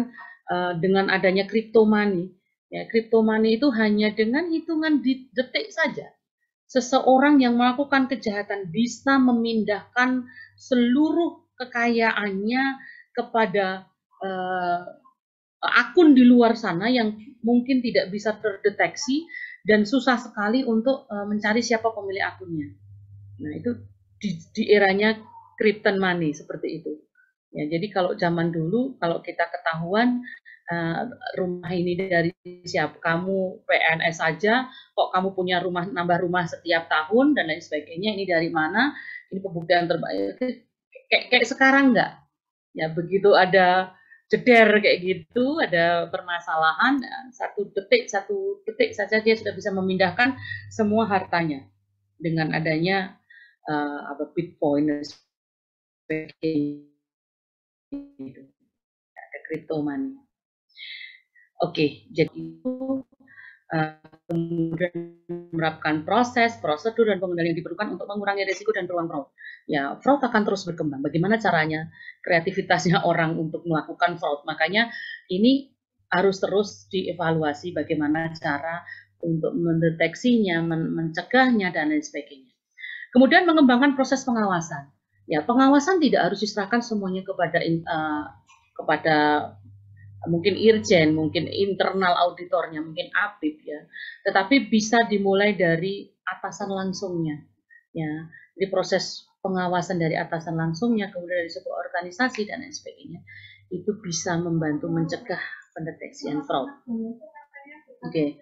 dengan adanya crypto money, ya crypto money itu hanya dengan hitungan detik saja. Seseorang yang melakukan kejahatan bisa memindahkan seluruh kekayaannya kepada akun di luar sana yang mungkin tidak bisa terdeteksi dan susah sekali untuk mencari siapa pemilik akunnya. Nah, itu di eranya crypto money seperti itu. Ya, jadi kalau zaman dulu kalau kita ketahuan rumah ini dari siapa, kamu PNS saja, kok kamu punya rumah, nambah rumah setiap tahun dan lain sebagainya, ini dari mana? Ini pembuktian terbaik. Kayak sekarang enggak? Ya, begitu ada jeder kayak gitu, ada permasalahan, satu detik saja dia sudah bisa memindahkan semua hartanya dengan adanya Bitcoin dan sebagainya, ada crypto money. Oke, jadi itu kemudian menerapkan proses, prosedur dan pengendalian yang diperlukan untuk mengurangi risiko dan peluang fraud. Ya, fraud akan terus berkembang. Bagaimana caranya? Kreativitasnya orang untuk melakukan fraud. Makanya ini harus terus dievaluasi bagaimana cara untuk mendeteksinya, mencegahnya dan lain sebagainya. Kemudian mengembangkan proses pengawasan. Ya, pengawasan tidak harus diserahkan semuanya kepada mungkin irjen, mungkin internal auditornya, mungkin APIP ya. Tetapi bisa dimulai dari atasan langsungnya. Ya, di proses pengawasan dari atasan langsungnya, kemudian dari sebuah organisasi dan lain sebagainya, itu bisa membantu mencegah pendeteksian fraud. Oke.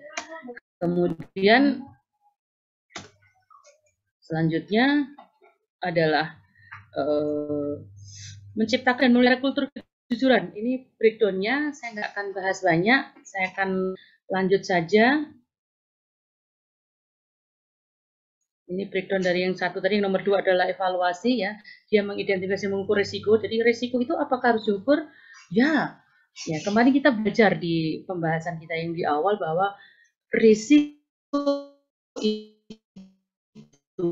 Kemudian selanjutnya adalah menciptakan dan memelihara kultur kejujuran. Ini breakdown-nya, saya nggak akan bahas banyak, saya akan lanjut saja. Ini breakdown dari yang satu tadi, yang nomor 2 adalah evaluasi ya. Dia mengidentifikasi, mengukur risiko. Jadi risiko itu apakah harus diukur? Ya, ya kemarin kita belajar di pembahasan kita yang di awal bahwa risiko itu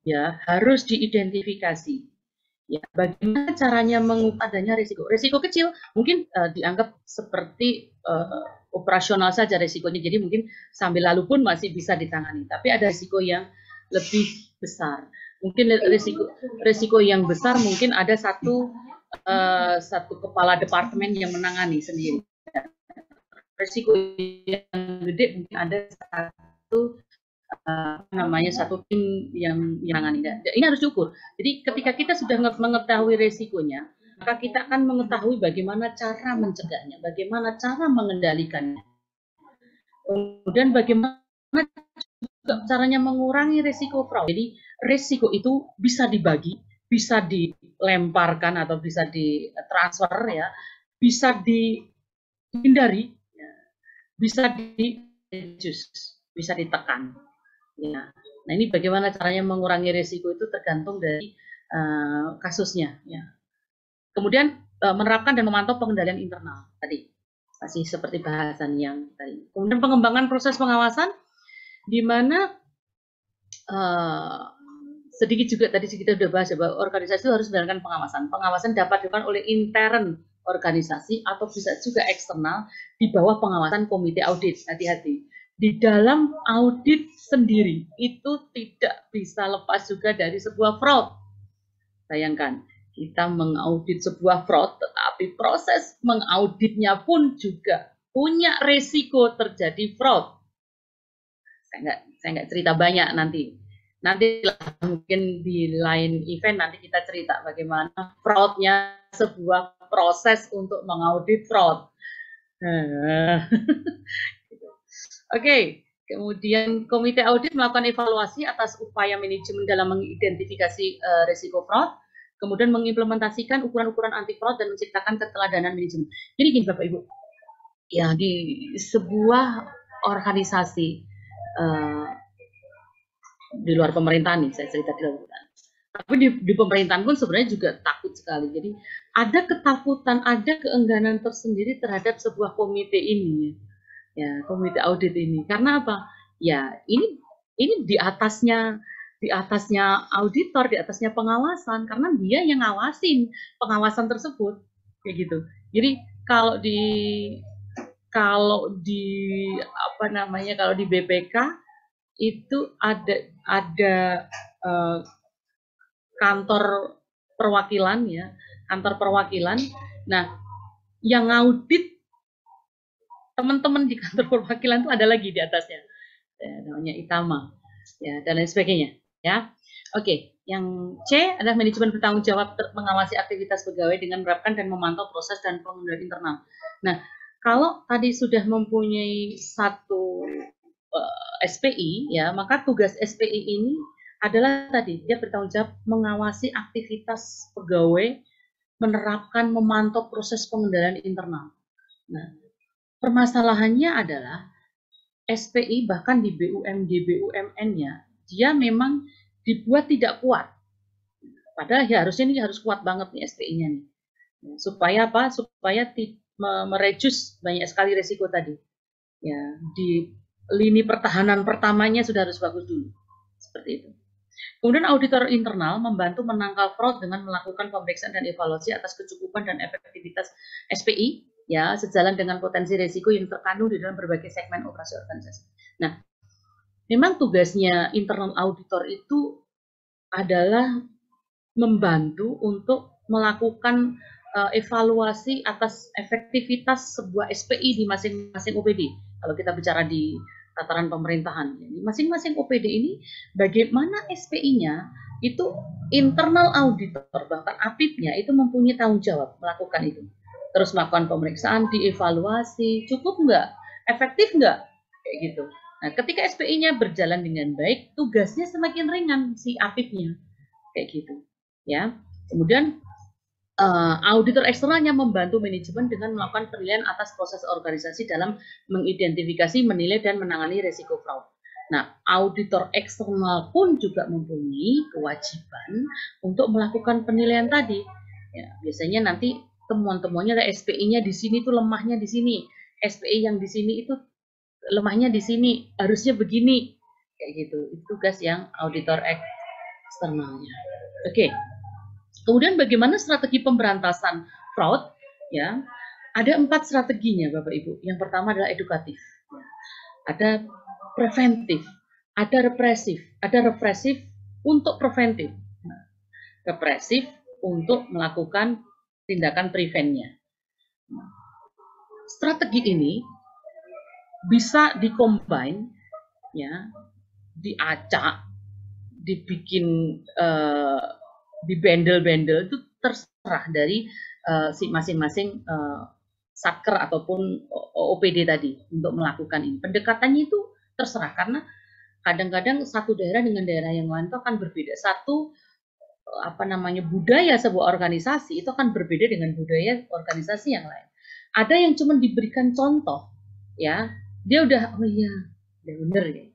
ya harus diidentifikasi. Ya, bagaimana caranya mengukur adanya risiko? Risiko kecil mungkin dianggap seperti operasional saja risikonya, jadi mungkin sambil lalu pun masih bisa ditangani. Tapi ada risiko yang lebih besar. Mungkin risiko yang besar mungkin ada satu kepala departemen yang menangani sendiri. Risiko yang gede mungkin ada satu tim yang menangani. Ini harus diukur. Jadi ketika kita sudah mengetahui risikonya, maka kita akan mengetahui bagaimana cara mencegahnya, bagaimana cara mengendalikannya, kemudian bagaimana caranya mengurangi risiko fraud. Jadi risiko itu bisa dibagi, bisa dilemparkan atau bisa ditransfer, ya, bisa dihindari, ya, bisa bisa ditekan. Ya. Nah, ini bagaimana caranya mengurangi risiko itu tergantung dari kasusnya. Ya. Kemudian menerapkan dan memantau pengendalian internal tadi, masih seperti bahasan yang tadi. Kemudian pengembangan proses pengawasan, di mana sedikit juga tadi kita sudah bahas bahwa organisasi harus menjalankan pengawasan. Pengawasan dapat dilakukan oleh intern organisasi atau bisa juga eksternal di bawah pengawasan komite audit. Hati-hati. Di dalam audit sendiri itu tidak bisa lepas juga dari sebuah fraud. Bayangkan, kita mengaudit sebuah fraud, tetapi proses mengauditnya pun juga punya risiko terjadi fraud. Saya nggak cerita banyak nanti mungkin di lain event nanti kita cerita bagaimana fraudnya sebuah proses untuk mengaudit fraud. Oke, kemudian komite audit melakukan evaluasi atas upaya manajemen dalam mengidentifikasi risiko fraud, kemudian mengimplementasikan ukuran-ukuran anti fraud dan menciptakan keteladanan manajemen. Jadi gini Bapak Ibu, ya di sebuah organisasi di luar pemerintahan nih, saya cerita di luar pemerintahan. Tapi di pemerintahan pun sebenarnya juga takut sekali. Jadi ada ketakutan, ada keengganan tersendiri terhadap sebuah komite ini. Ya, komite audit ini. Karena apa? Ya, ini di atasnya auditor, di atasnya pengawasan, karena dia yang ngawasin pengawasan tersebut, kayak gitu. Jadi kalau di BPK itu ada kantor perwakilan, ya, kantor perwakilan. Nah, yang ngaudit teman-teman di kantor perwakilan itu ada lagi di atasnya, ya, namanya Itama, ya, dan lain sebagainya, ya. Oke, yang C adalah manajemen bertanggung jawab mengawasi aktivitas pegawai dengan menerapkan dan memantau proses dan pengendalian internal. Nah, kalau tadi sudah mempunyai satu SPI, ya, maka tugas SPI ini adalah tadi dia bertanggung jawab mengawasi aktivitas pegawai, menerapkan, memantau proses pengendalian internal. Nah, permasalahannya adalah SPI bahkan di BUMN-nya dia memang dibuat tidak kuat. Padahal ya harusnya ini harus kuat banget nih SPI-nya nih. Supaya apa? Supaya mereduce banyak sekali risiko tadi. Ya, di lini pertahanan pertamanya sudah harus bagus dulu. Seperti itu. Kemudian auditor internal membantu menangkal fraud dengan melakukan pemeriksaan dan evaluasi atas kecukupan dan efektivitas SPI, ya, sejalan dengan potensi risiko yang terkandung di dalam berbagai segmen operasi organisasi. Nah, memang tugasnya internal auditor itu adalah membantu untuk melakukan evaluasi atas efektivitas sebuah SPI di masing-masing OPD. Kalau kita bicara di tataran pemerintahan, masing-masing OPD ini bagaimana SPI-nya itu internal auditor, bahkan APIP-nya itu mempunyai tanggung jawab melakukan itu. Terus melakukan pemeriksaan, dievaluasi, cukup nggak, efektif nggak, kayak gitu. Nah, ketika SPI-nya berjalan dengan baik, tugasnya semakin ringan si APIP-nya, kayak gitu, ya. Kemudian auditor eksternalnya membantu manajemen dengan melakukan penilaian atas proses organisasi dalam mengidentifikasi, menilai, dan menangani risiko fraud. Nah, auditor eksternal pun juga mempunyai kewajiban untuk melakukan penilaian tadi. Ya, biasanya nanti temuan-temuannya ada SPI-nya di sini tuh lemahnya di sini, SPI yang di sini itu lemahnya di sini, harusnya begini, kayak gitu. Itu tugas yang auditor eksternalnya. Oke. Kemudian bagaimana strategi pemberantasan fraud? Ya, ada 4 strateginya Bapak Ibu. Yang pertama adalah edukatif, ada preventif, ada represif, untuk preventif, represif untuk melakukan tindakan prevennya. Strategi ini bisa dikombin, ya, diacak, dibikin dibendel-bendel, itu terserah dari si masing-masing satker ataupun OPD tadi untuk melakukan ini. Pendekatannya itu terserah, karena kadang-kadang satu daerah dengan daerah yang lain itu akan berbeda. Satu budaya sebuah organisasi itu akan berbeda dengan budaya organisasi yang lain. Ada yang cuma diberikan contoh, ya, dia udah oh iya, udah bener ya.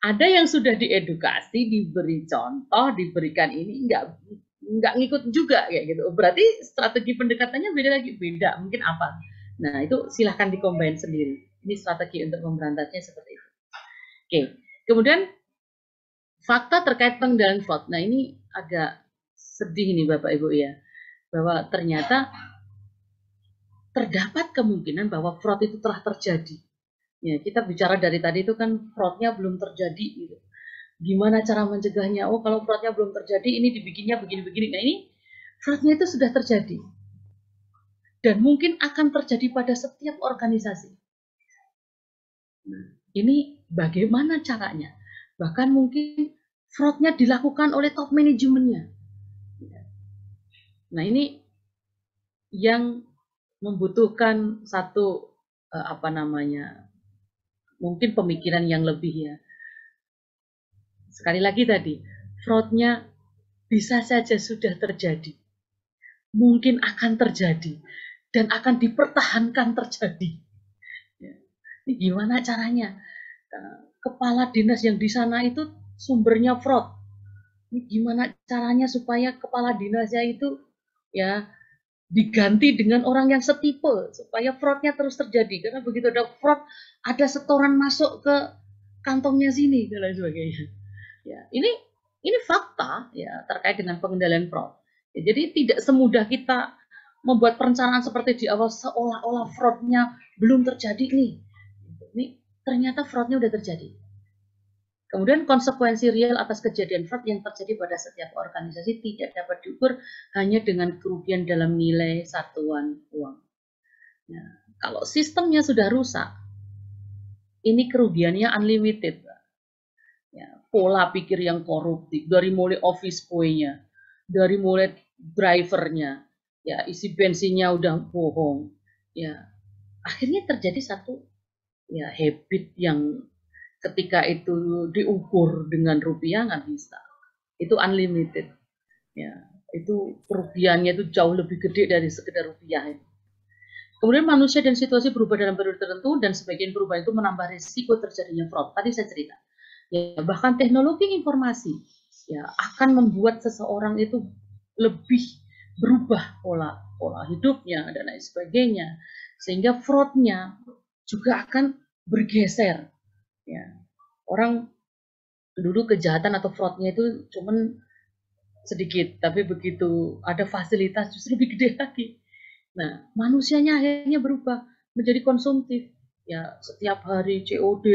Ada yang sudah diedukasi, diberi contoh, diberikan ini, nggak ngikut juga kayak gitu. Berarti strategi pendekatannya beda lagi, beda mungkin apa. Nah, itu silahkan dikombin sendiri. Ini strategi untuk memberantasnya seperti itu. Oke, kemudian fakta terkait pengendalian fraud. Nah, ini agak sedih nih Bapak Ibu ya, bahwa ternyata terdapat kemungkinan bahwa fraud itu telah terjadi. Ya, kita bicara dari tadi itu kan fraudnya belum terjadi gitu. Gimana cara mencegahnya? Oh, kalau fraudnya belum terjadi, ini dibikinnya begini-begini. Nah, ini fraudnya itu sudah terjadi. Dan mungkin akan terjadi pada setiap organisasi. Nah, ini bagaimana caranya? Bahkan mungkin fraudnya dilakukan oleh top manajemennya. Nah, ini yang membutuhkan satu mungkin pemikiran yang lebih ya. Sekali lagi tadi, fraudnya bisa saja sudah terjadi, mungkin akan terjadi, dan akan dipertahankan terjadi. Ya. Ini gimana caranya? Kepala dinas yang di sana itu sumbernya fraud. Ini gimana caranya supaya kepala dinasnya itu ya diganti dengan orang yang setipe supaya fraudnya terus terjadi, karena begitu ada fraud ada setoran masuk ke kantongnya sini dan lain sebagainya. Ya, ini fakta ya terkait dengan pengendalian fraud. Ya, jadi tidak semudah kita membuat perencanaan seperti di awal seolah-olah fraudnya belum terjadi nih. Ini ternyata fraudnya udah terjadi. Kemudian konsekuensi real atas kejadian fraud yang terjadi pada setiap organisasi tidak dapat diukur hanya dengan kerugian dalam nilai satuan uang. Nah, kalau sistemnya sudah rusak, ini kerugiannya unlimited. Ya, pola pikir yang koruptif, dari mulai office boy-nya, dari mulai drivernya, ya isi bensinnya udah bohong, ya akhirnya terjadi satu ya habit yang ketika itu diukur dengan rupiah nggak bisa, itu unlimited, ya itu kerugiannya itu jauh lebih gede dari sekedar rupiah. Kemudian manusia dan situasi berubah dalam periode tertentu dan sebagian perubahan itu menambah risiko terjadinya fraud. Tadi saya cerita. Ya, bahkan teknologi informasi ya akan membuat seseorang itu lebih berubah pola hidupnya dan lain sebagainya, sehingga fraudnya juga akan bergeser. Ya, orang dulu kejahatan atau fraudnya itu cuman sedikit, tapi begitu ada fasilitas justru lebih gede lagi. Nah, manusianya akhirnya berubah menjadi konsumtif. Ya, setiap hari COD,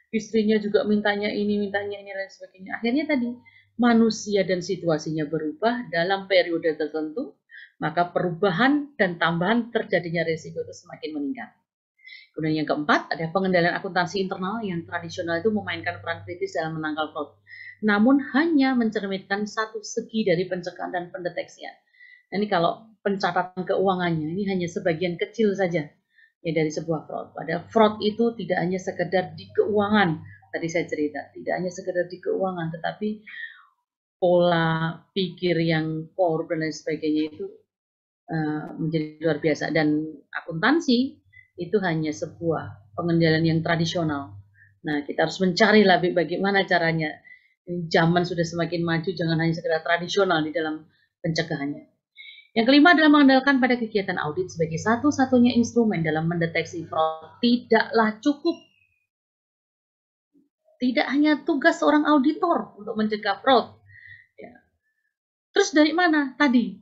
istrinya juga mintanya ini, lain sebagainya. Akhirnya tadi, manusia dan situasinya berubah dalam periode tertentu, maka perubahan dan tambahan terjadinya risiko itu semakin meningkat. Kemudian yang keempat, ada pengendalian akuntansi internal yang tradisional itu memainkan peran kritis dalam menangkal fraud. Namun hanya mencerminkan satu segi dari pencegahan dan pendeteksian. Ini kalau pencatatan keuangannya, ini hanya sebagian kecil saja ya dari sebuah fraud. Padahal fraud itu tidak hanya sekedar di keuangan, tadi saya cerita, tidak hanya sekedar di keuangan, tetapi pola pikir yang korup dan lain sebagainya itu menjadi luar biasa. Dan akuntansi itu hanya sebuah pengendalian yang tradisional. Nah, kita harus mencari lebih bagaimana caranya. Zaman sudah semakin maju, jangan hanya sekedar tradisional di dalam pencegahannya. Yang kelima adalah mengandalkan pada kegiatan audit sebagai satu-satunya instrumen dalam mendeteksi fraud tidaklah cukup. Tidak hanya tugas seorang auditor untuk mencegah fraud. Ya. Terus dari mana? Tadi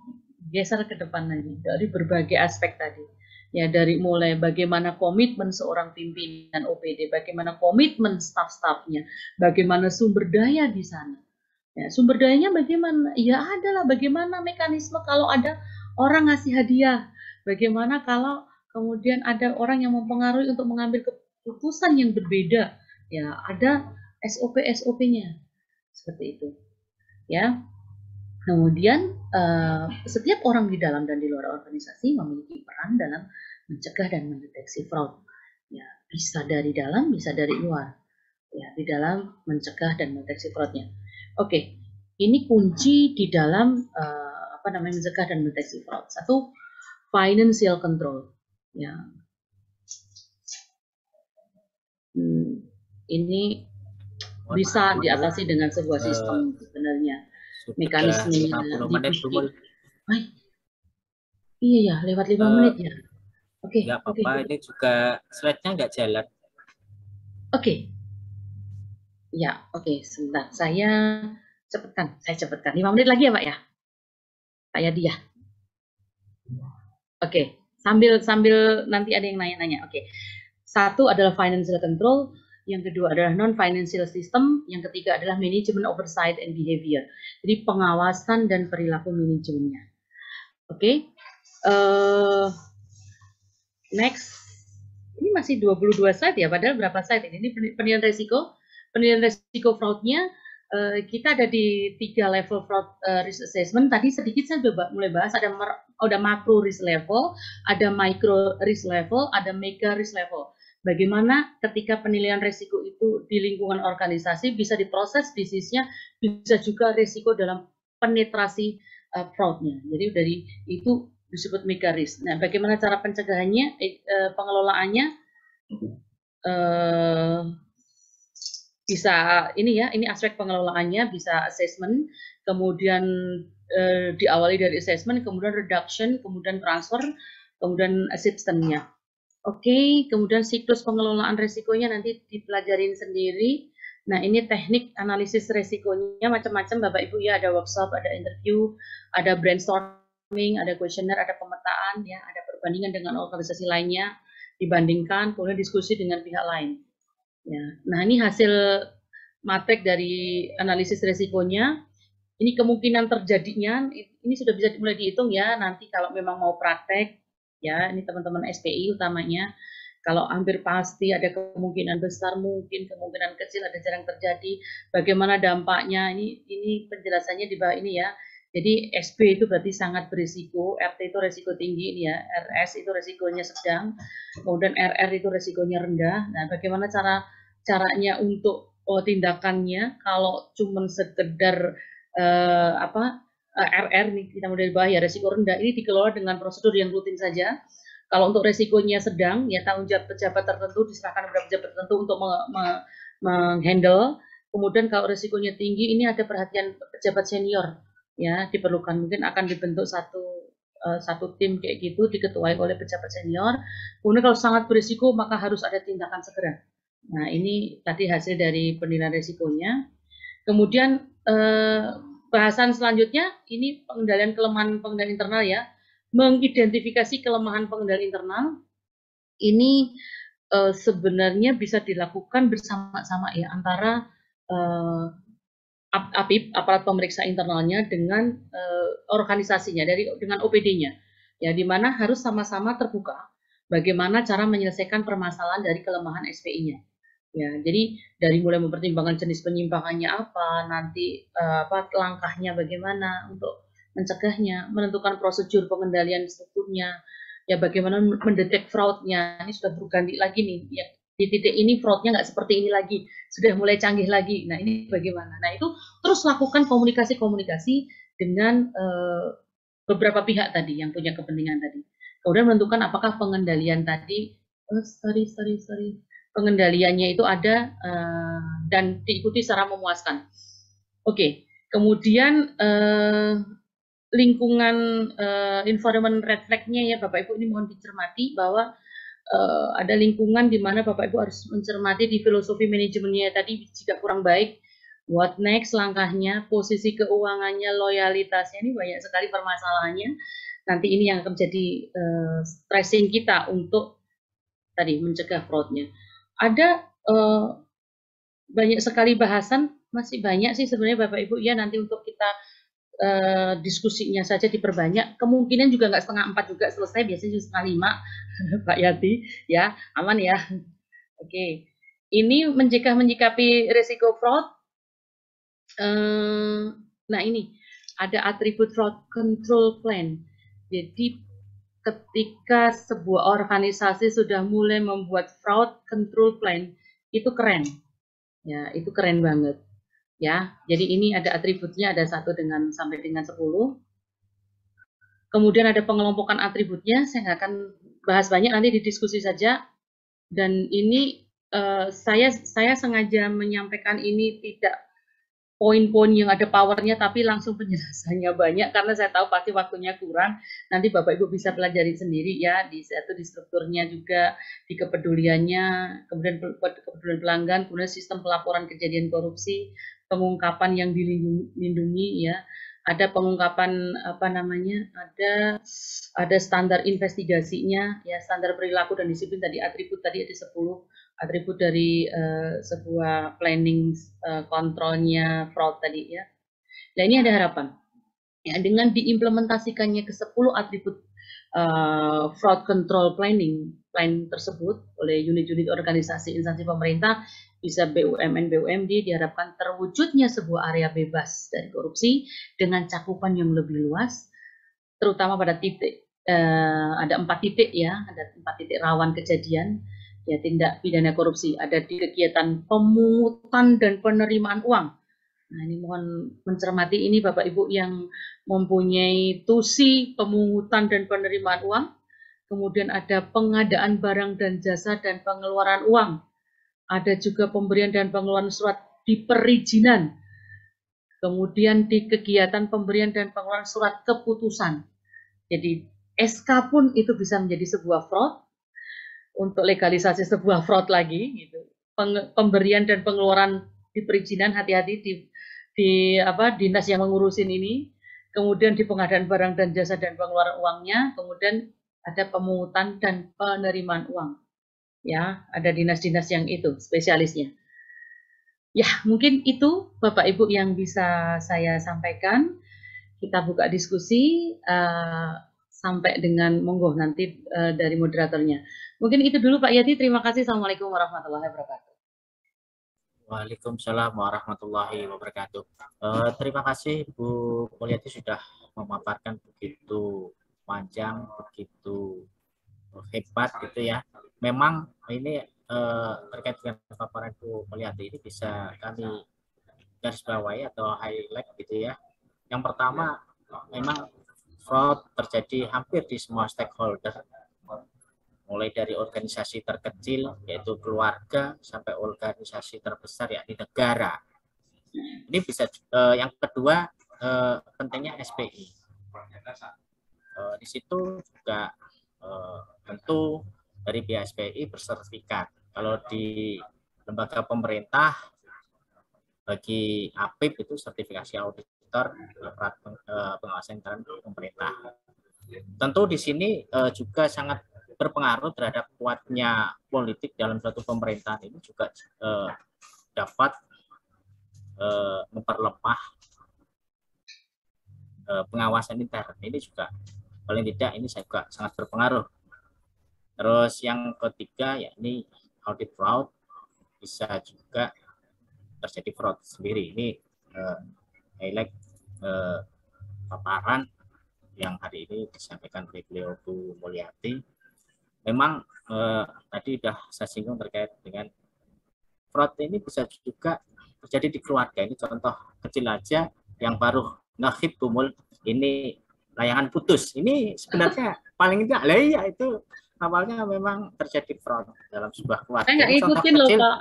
geser ke depan lagi dari berbagai aspek tadi. Ya, dari mulai bagaimana komitmen seorang pimpinan OPD, bagaimana komitmen staf-stafnya, bagaimana sumber daya di sana. Ya, sumber dayanya bagaimana? Ya adalah bagaimana mekanisme kalau ada orang ngasih hadiah, bagaimana kalau kemudian ada orang yang mempengaruhi untuk mengambil keputusan yang berbeda. Ya, ada SOP-SOP-nya seperti itu. Ya, kemudian setiap orang di dalam dan di luar organisasi memiliki peran dalam mencegah dan mendeteksi fraud. Ya, bisa dari dalam, bisa dari luar. Ya, di dalam mencegah dan mendeteksi fraudnya. Oke, ini kunci di dalam mencegah dan mendeteksi fraud. Satu, financial control. Ya, ini bisa diatasi dengan sebuah sistem sebenarnya. Mekanismenya dibikin. Iya ya, lewat 5 menit ya. Oke. Nggak apa-apa, ini juga slide-nya nggak jalan. Oke. Ya, oke. Sebentar, saya cepatkan. 5 menit lagi ya, Pak ya? Pak Yadi ya. Oke. Sambil nanti ada yang nanya-nanya. Oke. Satu adalah financial control, yang kedua adalah non-financial system, yang ketiga adalah management oversight and behavior. Jadi pengawasan dan perilaku manajemennya. Oke. Next. Ini masih 22 slide ya, padahal berapa slide ini? Ini penilaian risiko. Penilaian risiko fraudnya, kita ada di 3 level fraud risk assessment. Tadi sedikit saya mulai bahas, ada macro risk level, ada micro risk level, ada mega risk level. Bagaimana ketika penilaian risiko itu di lingkungan organisasi bisa diproses bisnisnya, bisa juga risiko dalam penetrasi fraudnya. Jadi dari itu disebut mega risk. Nah, bagaimana cara pencegahannya, pengelolaannya, bisa ini aspek pengelolaannya, bisa assessment, kemudian diawali dari assessment, kemudian reduction, kemudian transfer, kemudian assistance-nya. Oke, kemudian siklus pengelolaan risikonya nanti dipelajarin sendiri. Nah, ini teknik analisis risikonya macam-macam Bapak Ibu ya, ada workshop, ada interview, ada brainstorming, ada questionnaire, ada pemetaan ya, ada perbandingan dengan organisasi lainnya, dibandingkan, kemudian diskusi dengan pihak lain. Ya. Nah, ini hasil matrix dari analisis risikonya. Ini kemungkinan terjadinya, ini sudah bisa mulai dihitung ya, nanti kalau memang mau praktek, ya, ini teman-teman SPI utamanya, kalau hampir pasti ada kemungkinan besar, mungkin kemungkinan kecil, ada jarang terjadi, bagaimana dampaknya, ini penjelasannya di bawah ini ya. Jadi SB itu berarti sangat berisiko, RT itu risiko tinggi ini ya, RS itu risikonya sedang, kemudian RR itu risikonya rendah. Nah, bagaimana caranya untuk tindakannya kalau cuma sekedar RR nih, kita mulai bawah ya, resiko rendah, ini dikelola dengan prosedur yang rutin saja. Kalau untuk resikonya sedang, ya tanggung jawab pejabat tertentu diserahkan kepada pejabat tertentu untuk menghandle. Kemudian kalau resikonya tinggi, ini ada perhatian pejabat senior, ya diperlukan. Mungkin akan dibentuk satu tim kayak gitu, diketuai oleh pejabat senior. Kemudian kalau sangat berisiko, maka harus ada tindakan segera. Nah, ini tadi hasil dari penilaian risikonya. Kemudian bahasan selanjutnya ini pengendalian kelemahan pengendalian internal ya, mengidentifikasi kelemahan pengendalian internal ini sebenarnya bisa dilakukan bersama-sama ya antara APIP, aparat pemeriksa internalnya, dengan organisasinya, dengan OPD-nya ya, di mana harus sama-sama terbuka bagaimana cara menyelesaikan permasalahan dari kelemahan SPI-nya. Ya, jadi dari mulai mempertimbangkan jenis penyimpangannya apa, nanti langkahnya bagaimana untuk mencegahnya, menentukan prosedur pengendalian strukturnya, ya bagaimana mendetek fraudnya. Ini sudah berganti lagi nih, ya di titik ini fraudnya nggak seperti ini lagi, sudah mulai canggih lagi. Nah, ini bagaimana? Nah, itu terus lakukan komunikasi dengan beberapa pihak tadi yang punya kepentingan tadi. Kemudian menentukan apakah pengendalian tadi, pengendaliannya itu ada dan diikuti secara memuaskan. Oke, kemudian lingkungan environment red flag-nya ya Bapak Ibu, ini mohon dicermati bahwa ada lingkungan di mana Bapak Ibu harus mencermati di filosofi manajemennya tadi, jika kurang baik What next langkahnya, posisi keuangannya, loyalitasnya, ini banyak sekali permasalahannya. Nanti ini yang akan menjadi stressing kita untuk tadi mencegah fraudnya. Ada banyak sekali bahasan, masih banyak sih sebenarnya Bapak Ibu ya, nanti untuk kita diskusinya saja diperbanyak. Kemungkinan juga nggak setengah 4 juga selesai, biasanya juga setengah 5 Pak Yati ya, aman ya. Oke, ini menyikapi risiko fraud. Nah ini ada atribut fraud control plan. Jadi ketika sebuah organisasi sudah mulai membuat fraud control plan, itu keren, ya itu keren banget, ya. Jadi ini ada atributnya, ada 1 sampai dengan 10. Kemudian ada pengelompokan atributnya, saya nggak akan bahas banyak, nanti didiskusi saja. Dan ini saya sengaja menyampaikan ini tidak poin-poin yang ada powernya, tapi langsung penjelasannya banyak, karena saya tahu pasti waktunya kurang. Nanti Bapak Ibu bisa pelajari sendiri ya, di strukturnya juga, di kepeduliannya, kemudian kepedulian pelanggan, kemudian sistem pelaporan kejadian korupsi, pengungkapan yang dilindungi ya, ada pengungkapan ada standar investigasinya ya, standar perilaku dan disiplin tadi, atribut tadi ada 10 atribut dari sebuah planning kontrolnya fraud tadi ya. Nah ini ada harapan ya, dengan diimplementasikannya ke 10 atribut fraud control plan tersebut oleh unit-unit organisasi instansi pemerintah, bisa BUMN, BUMD, diharapkan terwujudnya sebuah area bebas dari korupsi dengan cakupan yang lebih luas, terutama pada titik ada 4 titik ya, ada 4 titik rawan kejadian ya tindak pidana korupsi, ada di kegiatan pemungutan dan penerimaan uang. Nah ini mohon mencermati ini Bapak Ibu yang mempunyai tusi pemungutan dan penerimaan uang, kemudian ada pengadaan barang dan jasa dan pengeluaran uang, ada juga pemberian dan pengeluaran surat di perizinan, kemudian di kegiatan pemberian dan pengeluaran surat keputusan. Jadi SK pun itu bisa menjadi sebuah fraud, untuk legalisasi sebuah fraud lagi gitu. Pemberian dan pengeluaran di perizinan, hati-hati di dinas yang mengurusin ini, kemudian di pengadaan barang dan jasa dan pengeluaran uangnya, kemudian ada pemungutan dan penerimaan uang. Ya, ada dinas-dinas yang itu spesialisnya. Ya, mungkin itu Bapak Ibu yang bisa saya sampaikan. Kita buka diskusi sampai dengan monggo nanti dari moderatornya. Mungkin itu dulu Pak Yati, terima kasih. Assalamualaikum warahmatullahi wabarakatuh. Waalaikumsalam warahmatullahi wabarakatuh. Terima kasih Bu Mulyati sudah memaparkan begitu panjang, begitu hebat gitu ya. Memang ini terkait dengan paparan Bu Mulyati ini bisa kami garis bawahi atau highlight gitu ya. Yang pertama, memang fraud terjadi hampir di semua stakeholder, mulai dari organisasi terkecil yaitu keluarga sampai organisasi terbesar yakni negara. Ini bisa yang kedua pentingnya SPI. Di situ juga tentu dari pihak SPI bersertifikat. Kalau di lembaga pemerintah bagi APIP itu sertifikasi auditor pengawasan intern pemerintah. Tentu di sini juga sangat berpengaruh terhadap kuatnya politik dalam suatu pemerintahan, ini juga dapat memperlemah pengawasan intern. Ini juga paling tidak ini juga sangat berpengaruh. Terus yang ketiga yakni audit fraud, bisa juga terjadi fraud sendiri. Ini highlight paparan yang hari ini disampaikan oleh beliau Bu Mulyati. Memang tadi sudah saya singgung terkait dengan fraud ini bisa juga terjadi di keluarga. Ini contoh kecil aja yang baru ngehip kumul, ini layangan putus. Ini sebenarnya paling tidak lah ya itu awalnya memang terjadi fraud dalam sebuah keluarga. Saya nggak ngikutin loh Pak.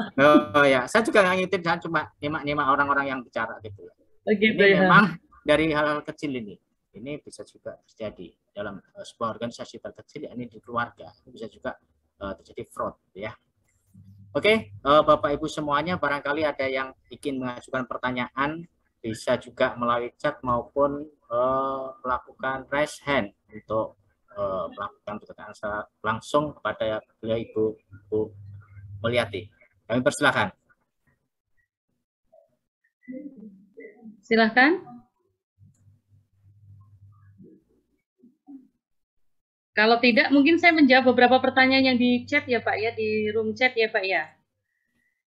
Oh ya, saya juga nggak ngikutin, saya cuma nyimak orang-orang yang bicara gitu. Begitu ini ya. Memang dari hal-hal kecil ini bisa juga terjadi dalam sebuah organisasi terkecil, yakni di keluarga, ini bisa juga terjadi fraud ya. Oke, Bapak Ibu semuanya, barangkali ada yang ingin mengajukan pertanyaan, bisa juga melalui chat maupun melakukan raise hand untuk melakukan pertanyaan langsung kepada beliau Ibu Mulyati. Kami persilakan. Silahkan. Kalau tidak, mungkin saya menjawab beberapa pertanyaan yang di chat ya Pak ya, di room chat ya Pak ya.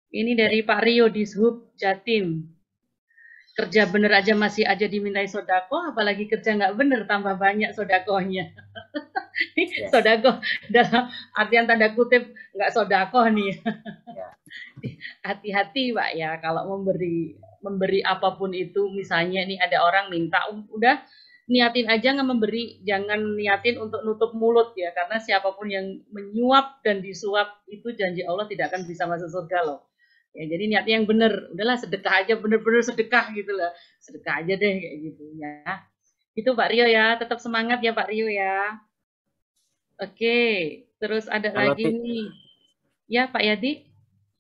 Ini dari Pak Rio di Sub Jatim. Kerja bener aja masih aja dimintai sodako, apalagi kerja nggak bener tambah banyak sodakohnya. Yes. Sodako dalam artian tanda kutip nggak sodako nih. Ya. Hati-hati Pak ya kalau memberi apapun itu, misalnya nih ada orang minta, udah niatin aja nggak memberi, jangan niatin untuk nutup mulut ya, karena siapapun yang menyuap dan disuap itu janji Allah tidak akan bisa masuk surga loh. Ya, jadi niatnya yang benar, udahlah sedekah aja, bener-bener sedekah gitu lah, sedekah aja deh kayak gitu ya. Itu Pak Rio ya, tetap semangat ya Pak Rio ya. Oke, terus ada Kalau lagi nih, ya Pak Yadi.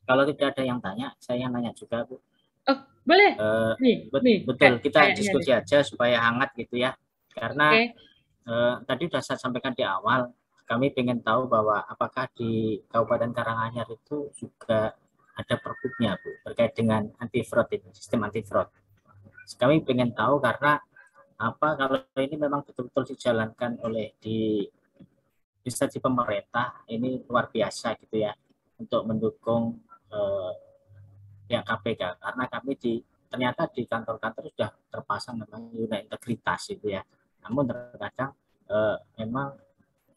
Kalau tidak ada yang tanya, saya nanya juga, Bu. Oh, boleh. Betul, kita diskusi aja supaya hangat gitu ya. Karena tadi sudah saya sampaikan di awal, kami ingin tahu bahwa apakah di Kabupaten Karanganyar itu juga ada perbuknya, Bu, terkait dengan anti fraud ini, sistem anti fraud. Kami ingin tahu karena kalau ini memang betul-betul dijalankan oleh di instansi pemerintah, ini luar biasa gitu ya, untuk mendukung pihak KPK, karena kami ternyata di kantor-kantor sudah terpasang memang unit integritas itu ya. Namun terkadang memang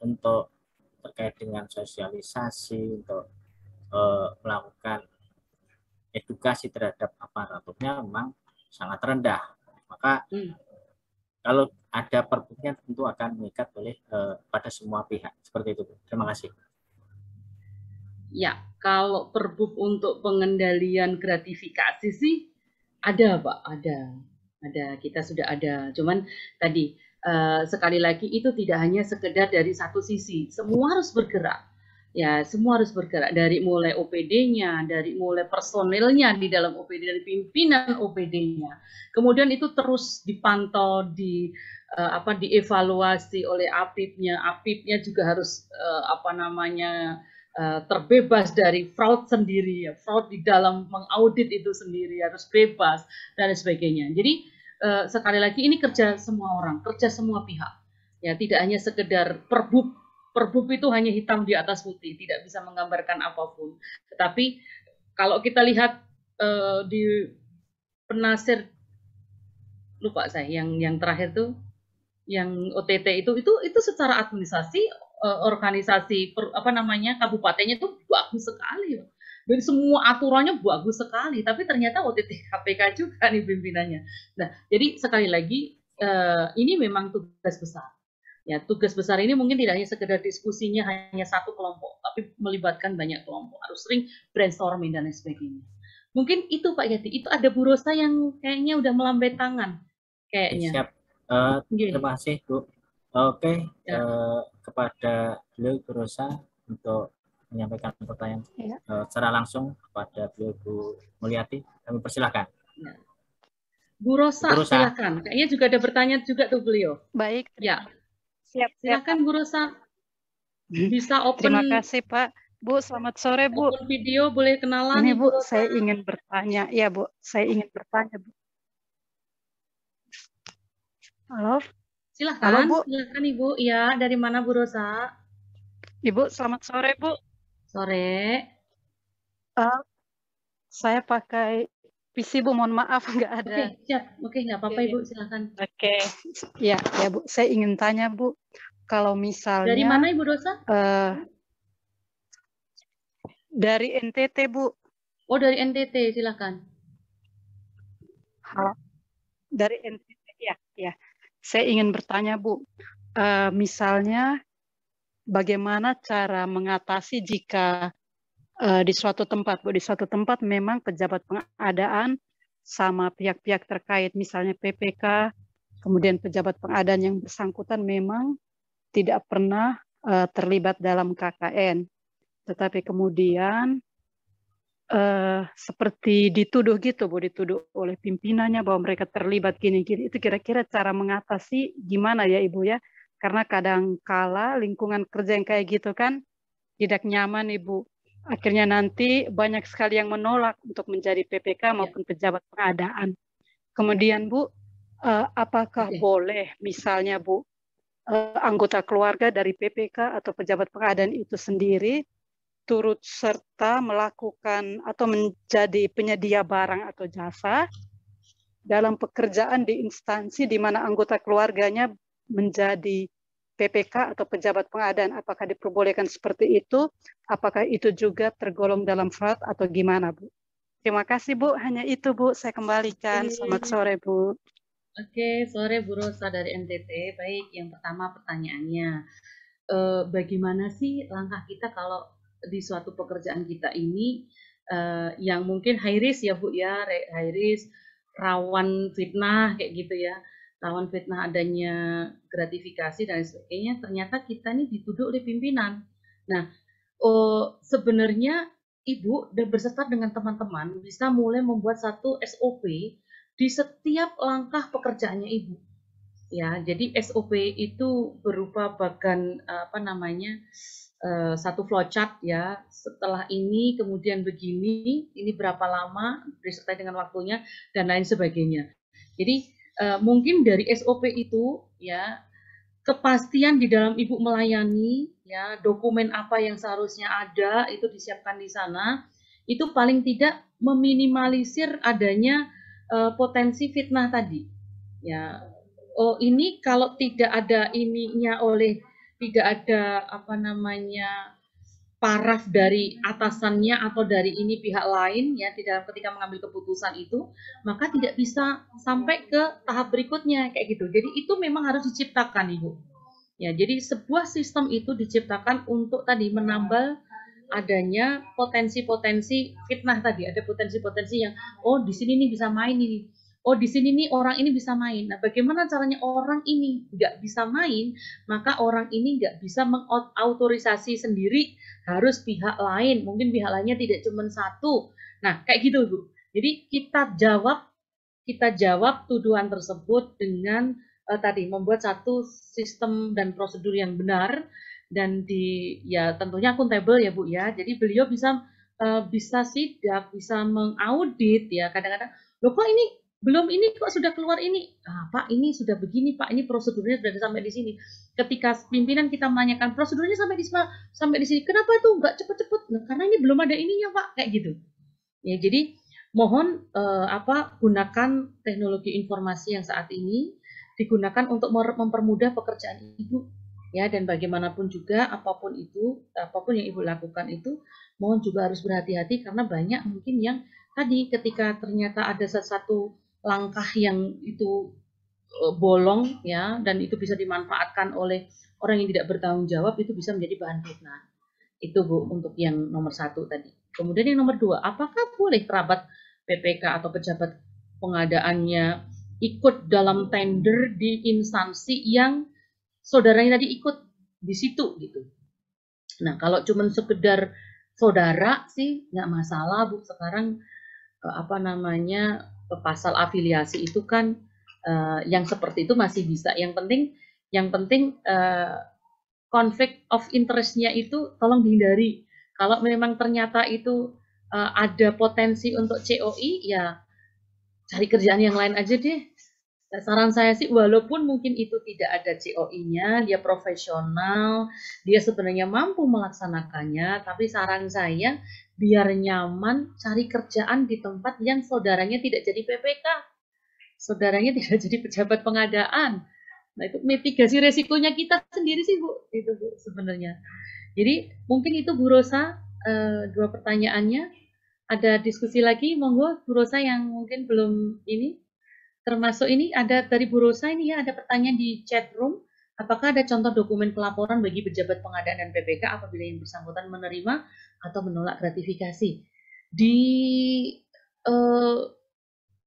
untuk terkait dengan sosialisasi, untuk melakukan edukasi terhadap aparaturnya memang sangat rendah. Maka kalau ada perbuknya tentu akan mengikat oleh pada semua pihak. Seperti itu. Terima kasih. Ya, kalau perbuk untuk pengendalian gratifikasi sih ada Pak, ada. Kita sudah ada. Cuman tadi sekali lagi itu tidak hanya sekedar dari satu sisi, semua harus bergerak. Ya, semua harus bergerak dari mulai OPD-nya, dari mulai personilnya di dalam OPD, dari pimpinan OPD-nya. Kemudian itu terus dipantau, dievaluasi oleh APIP-nya. APIP-nya juga harus terbebas dari fraud sendiri, ya, fraud di dalam mengaudit itu sendiri harus bebas dan sebagainya. Jadi sekali lagi ini kerja semua orang, kerja semua pihak. Ya, tidak hanya sekedar perbuk itu hanya hitam di atas putih, tidak bisa menggambarkan apapun. Tetapi kalau kita lihat di penasir, lupa saya yang terakhir tuh, yang OTT itu secara administrasi organisasi kabupatennya itu bagus sekali. Jadi semua aturannya bagus sekali, tapi ternyata OTT KPK juga nih pimpinannya. Nah, jadi sekali lagi ini memang tugas besar. Ya, tugas besar ini mungkin tidak hanya sekedar diskusinya hanya satu kelompok, tapi melibatkan banyak kelompok. Harus sering brainstorming dan lain sebagainya. Mungkin itu Pak Yati, itu ada Bu Rosa yang kayaknya udah melambai tangan kayaknya. Siap. Terima kasih Bu. Oke, kepada beliau Bu Rosa untuk menyampaikan pertanyaan secara langsung kepada beliau Bu Mulyati, kami persilakan. Ya. Bu Rosa, silakan. Kayaknya juga ada pertanyaan juga tuh beliau. Baik. Ya. Siap. Silakan Bu Rosa. Bisa open. Terima kasih Pak. Bu, selamat sore Bu. Open video, boleh kenalan. Ini Bu, saya ingin bertanya. Ya Bu, saya ingin bertanya Bu. Halo. Silahkan. Halo Bu. Silahkan Ibu. Ya, dari mana Bu Rosa? Ibu, selamat sore Bu. Sore. Saya pakai PC Bu, mohon maaf nggak ada. Oke, siap. Oke, nggak apa-apa Ibu, silakan. Oke. Ya Bu, saya ingin tanya Bu, kalau misalnya. Dari mana Ibu Rosa? Dari NTT Bu. Oh, dari NTT, silakan. Halo. Dari NTT ya. Saya ingin bertanya Bu, misalnya bagaimana cara mengatasi jika di suatu tempat Bu, di suatu tempat memang pejabat pengadaan sama pihak-pihak terkait, misalnya PPK, kemudian pejabat pengadaan yang bersangkutan memang tidak pernah terlibat dalam KKN, tetapi kemudian seperti dituduh gitu, Bu, dituduh oleh pimpinannya bahwa mereka terlibat gini-gini. Itu kira-kira cara mengatasi gimana ya, Ibu ya? Karena kadang kala lingkungan kerja yang kayak gitu kan tidak nyaman, Ibu. Akhirnya nanti banyak sekali yang menolak untuk menjadi PPK Ya, maupun pejabat pengadaan. Kemudian, Bu, apakah oke. boleh misalnya, Bu, anggota keluarga dari PPK atau pejabat pengadaan itu sendiri turut serta melakukan atau menjadi penyedia barang atau jasa dalam pekerjaan di instansi di mana anggota keluarganya menjadi PPK atau pejabat pengadaan. Apakah diperbolehkan seperti itu? Apakah itu juga tergolong dalam fraud atau gimana, Bu? Terima kasih, Bu. Hanya itu, Bu. Saya kembalikan. Selamat sore, Bu. Oke, sore Bu Rosa dari NTT. Baik, yang pertama pertanyaannya, bagaimana sih langkah kita kalau di suatu pekerjaan kita ini yang mungkin high risk ya Bu ya, high risk, rawan fitnah kayak gitu ya, rawan fitnah adanya gratifikasi dan sebagainya. Ternyata kita ini dituduh oleh pimpinan. Nah, sebenarnya Ibu dan beserta dengan teman-teman bisa mulai membuat satu SOP di setiap langkah pekerjaannya Ibu. Ya, jadi SOP itu berupa bagan apa namanya satu flowchart ya. Setelah ini kemudian begini, ini berapa lama disertai dengan waktunya dan lain sebagainya. Jadi mungkin dari SOP itu ya kepastian di dalam Ibu melayani ya, dokumen apa yang seharusnya ada itu disiapkan di sana. Itu paling tidak meminimalisir adanya potensi fitnah tadi. Ya, oh ini kalau tidak ada ininya oleh tidak ada apa namanya paraf dari atasannya atau dari ini pihak lain ya di dalam ketika mengambil keputusan itu, maka tidak bisa sampai ke tahap berikutnya kayak gitu. Jadi itu memang harus diciptakan Ibu. Ya, jadi sebuah sistem itu diciptakan untuk tadi menambal adanya potensi-potensi fitnah tadi, ada potensi-potensi yang oh di sini nih bisa main ini. Oh di sini nih orang ini bisa main. Nah bagaimana caranya orang ini nggak bisa main, maka orang ini nggak bisa mengautorisasi sendiri, harus pihak lain. Mungkin pihak lainnya tidak cuma satu. Nah kayak gitu Bu. Jadi kita jawab tuduhan tersebut dengan tadi membuat satu sistem dan prosedur yang benar dan ya tentunya akuntabel ya Bu ya. Jadi beliau bisa sidak, bisa mengaudit ya. Kadang-kadang loh kok ini belum ini kok sudah keluar ini. Pak ini sudah begini Pak, ini prosedurnya sudah sampai di sini. Ketika pimpinan kita menanyakan prosedurnya sampai di sini, kenapa itu nggak cepet-cepet? Nah, karena ini belum ada ininya Pak, kayak gitu. Ya jadi mohon gunakan teknologi informasi yang saat ini digunakan untuk mempermudah pekerjaan Ibu ya, dan bagaimanapun juga apapun yang Ibu lakukan itu mohon juga harus berhati-hati karena banyak mungkin yang tadi ketika ternyata ada sesuatu langkah yang itu bolong ya dan itu bisa dimanfaatkan oleh orang yang tidak bertanggung jawab, itu bisa menjadi bahan fitnah. Itu Bu untuk yang nomor 1 tadi. Kemudian yang nomor 2, apakah boleh kerabat PPK atau pejabat pengadaannya ikut dalam tender di instansi yang saudaranya tadi ikut di situ gitu. Nah kalau cuma sekedar saudara sih nggak masalah Bu. Sekarang apa namanya pasal afiliasi itu kan yang seperti itu masih bisa. Yang penting konflik of interest-nya itu tolong dihindari. Kalau memang ternyata itu ada potensi untuk COI, ya cari kerjaan yang lain aja deh. Saran saya sih, walaupun mungkin itu tidak ada COI-nya, dia profesional, dia sebenarnya mampu melaksanakannya, tapi saran saya, biar nyaman, cari kerjaan di tempat yang saudaranya tidak jadi PPK, saudaranya tidak jadi pejabat pengadaan. Nah, itu mitigasi resikonya kita sendiri sih, Bu. Itu Bu sebenarnya. Jadi, mungkin itu Bu Rosa, 2 pertanyaannya. Ada diskusi lagi, monggo Bu Rosa yang mungkin belum ini. Termasuk ini ada dari Bu Rosa ini ya, ada pertanyaan di chat room. Apakah ada contoh dokumen pelaporan bagi pejabat pengadaan dan PPK apabila yang bersangkutan menerima atau menolak gratifikasi?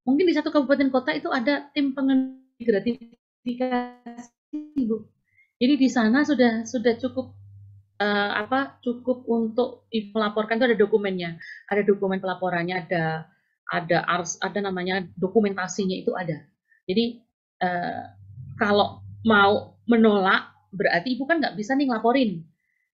Mungkin di satu kabupaten kota itu ada tim pengendali gratifikasi, Bu. Jadi di sana sudah cukup cukup untuk ibu melaporkan itu ada dokumennya, ada dokumen pelaporannya, ada namanya dokumentasinya itu ada. Jadi kalau mau menolak berarti ibu kan nggak bisa nih ngelaporin.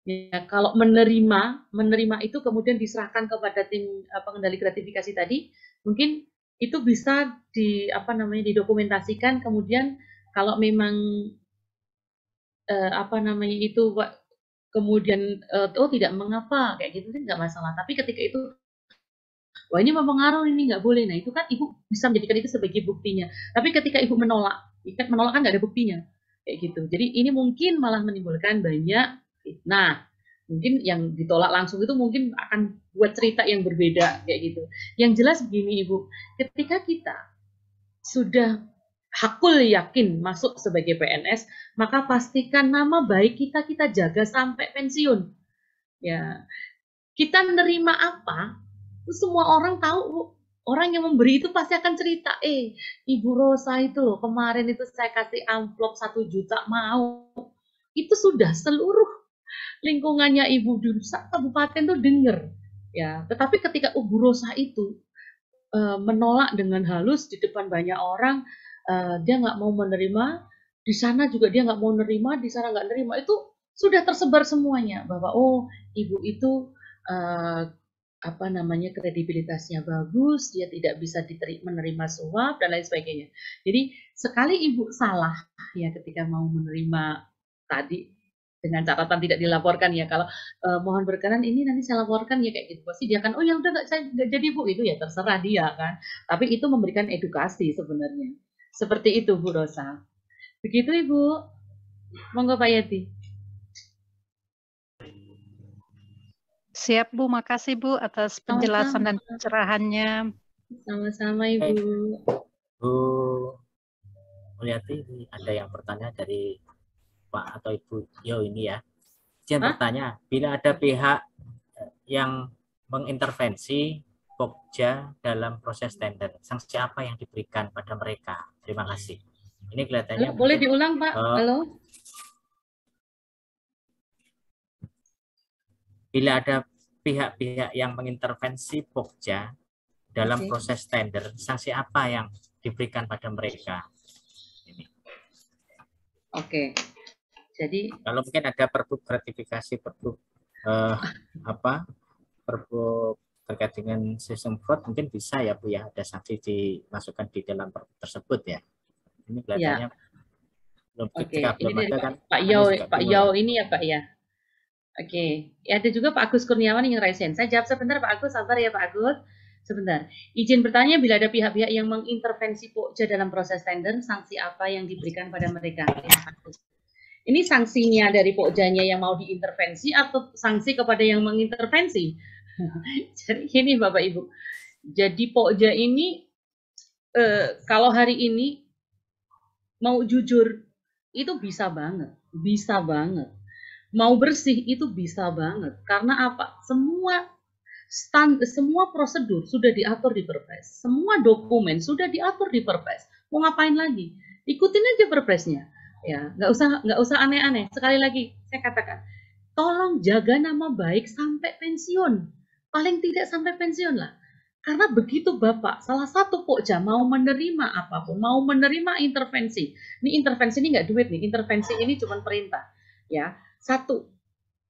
Ya, kalau menerima itu kemudian diserahkan kepada tim pengendali gratifikasi tadi, mungkin itu bisa didokumentasikan. Kemudian kalau memang itu kemudian tidak mengapa kayak gitu sih nggak masalah. Tapi ketika itu wah ini mempengaruhi, ini nggak boleh. Nah itu kan ibu bisa menjadikan itu sebagai buktinya. Tapi ketika ibu menolak kan nggak ada buktinya kayak gitu. Jadi ini mungkin malah menimbulkan banyak fitnah. Mungkin yang ditolak langsung itu mungkin akan buat cerita yang berbeda kayak gitu. Yang jelas begini ibu, ketika kita sudah hakul yakin masuk sebagai PNS, maka pastikan nama baik kita jaga sampai pensiun. Ya, kita nerima apa, semua orang tahu. Orang yang memberi itu pasti akan cerita, Ibu Rosa itu loh, kemarin itu saya kasih amplop 1 juta mau. Itu sudah seluruh lingkungannya Ibu di kabupaten tuh dengar. Ya, tetapi ketika Ibu Rosa itu menolak dengan halus di depan banyak orang, dia nggak mau menerima, di sana juga dia nggak mau menerima, di sana nggak menerima, itu sudah tersebar semuanya bahwa ibu itu kredibilitasnya bagus, dia tidak bisa menerima suap dan lain sebagainya. Jadi sekali ibu salah ya ketika mau menerima tadi dengan catatan tidak dilaporkan ya, kalau mohon berkenan ini nanti saya laporkan ya kayak gitu, pasti dia akan ya udah nggak jadi Bu, itu ya terserah dia kan, tapi itu memberikan edukasi sebenarnya. Seperti itu Bu Rosa. Begitu Ibu. Monggo Pak Yati. Siap Bu, makasih Bu atas penjelasan dan pencerahannya. Sama-sama Ibu. Bu Mulyati, ada yang bertanya dari Pak atau Ibu Yo ini ya. Izin bertanya, bila ada pihak yang mengintervensi Pokja dalam proses tender, sanksi apa yang diberikan pada mereka? Terima kasih. Ini kelihatannya boleh diulang Pak. Halo. Bila ada pihak-pihak yang mengintervensi Pokja dalam proses tender, sanksi apa yang diberikan pada mereka? Ini. Oke. Jadi kalau mungkin ada perbu gratifikasi, perbu terkait dengan sistem fraud, mungkin bisa ya Bu ya, ada sanksi dimasukkan di dalam perbu tersebut ya. Ini kelihatannya belum ketika belum ada kan. Pak Yao ini ya Pak ya. Oke, ya, ada juga Pak Agus Kurniawan yang raisen. Saya jawab sebentar Pak Agus, sabar ya Pak Agus. Sebentar. Izin bertanya, bila ada pihak-pihak yang mengintervensi Pokja dalam proses tender, sanksi apa yang diberikan pada mereka? Ya, Pak Agus. Ini sanksinya dari Pokjanya yang mau diintervensi atau sanksi kepada yang mengintervensi? Jadi ini Bapak Ibu. Jadi Pokja ini kalau hari ini mau jujur itu bisa banget, bisa banget. Mau bersih itu bisa banget. Karena apa? Semua prosedur sudah diatur di Perpres. Semua dokumen sudah diatur di Perpres. Mau ngapain lagi? Ikutin aja Perpresnya. Ya, nggak usah aneh-aneh. Sekali lagi saya katakan, tolong jaga nama baik sampai pensiun. Paling tidak sampai pensiun lah. Karena begitu Bapak, salah satu Pokja mau menerima apapun, mau menerima intervensi. Ini intervensi ini nggak duit nih, intervensi ini cuma perintah. Ya, 1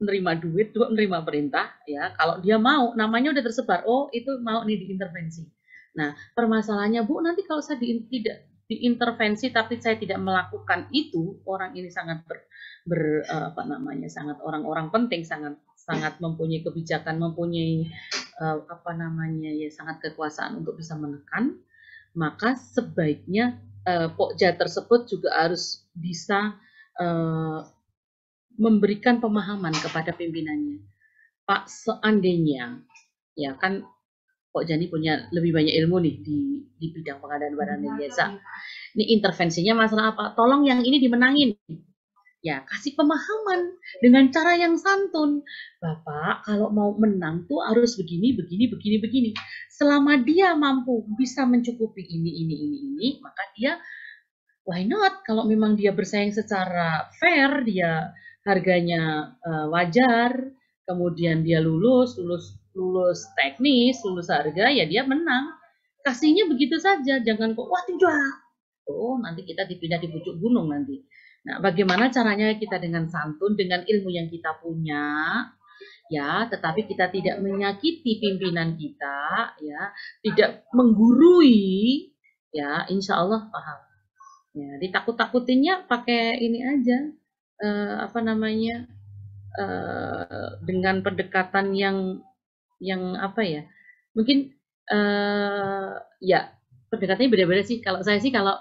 menerima duit, 2 menerima perintah. Ya, kalau dia mau, namanya udah tersebar. Oh, itu mau nih diintervensi. Nah, permasalahannya Bu, nanti kalau saya tidak diintervensi tapi saya tidak melakukan itu, orang ini sangat sangat orang-orang penting, sangat mempunyai kebijakan, mempunyai sangat kekuasaan untuk bisa menekan, maka sebaiknya Pokja tersebut juga harus bisa memberikan pemahaman kepada pimpinannya. Pak, seandainya ya kan Pokja ini punya lebih banyak ilmu nih di bidang pengadaan barang dan jasa. Ini intervensinya masalah apa? Tolong yang ini dimenangin. Ya, kasih pemahaman dengan cara yang santun. Bapak, kalau mau menang tuh harus begini, begini. Selama dia mampu bisa mencukupi ini, maka dia why not? Kalau memang dia bersaing secara fair, dia harganya wajar, kemudian dia lulus teknis, lulus harga, ya dia menang. Kasihnya begitu saja, jangan kok wah tidak. Oh, nanti kita dipindah di pucuk gunung nanti. Nah, bagaimana caranya kita dengan santun, dengan ilmu yang kita punya, ya, tetapi kita tidak menyakiti pimpinan kita, ya, tidak menggurui, ya, insya Allah paham. Ya, ditakut-takutinnya pakai ini aja, apa namanya, dengan pendekatan yang apa ya, mungkin ya pendekatannya beda-beda sih. Kalau saya sih kalau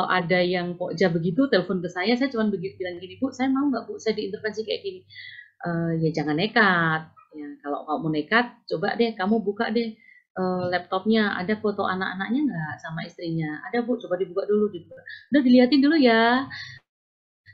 ada yang kok begitu telepon ke saya cuma bilang gini, Bu, saya mau nggak Bu, saya diintervensi kayak gini. Ya jangan nekat. Ya, kalau kamu nekat, coba deh kamu buka deh laptopnya, ada foto anak-anaknya nggak sama istrinya? Ada Bu, coba dibuka dulu, udah dilihatin dulu ya.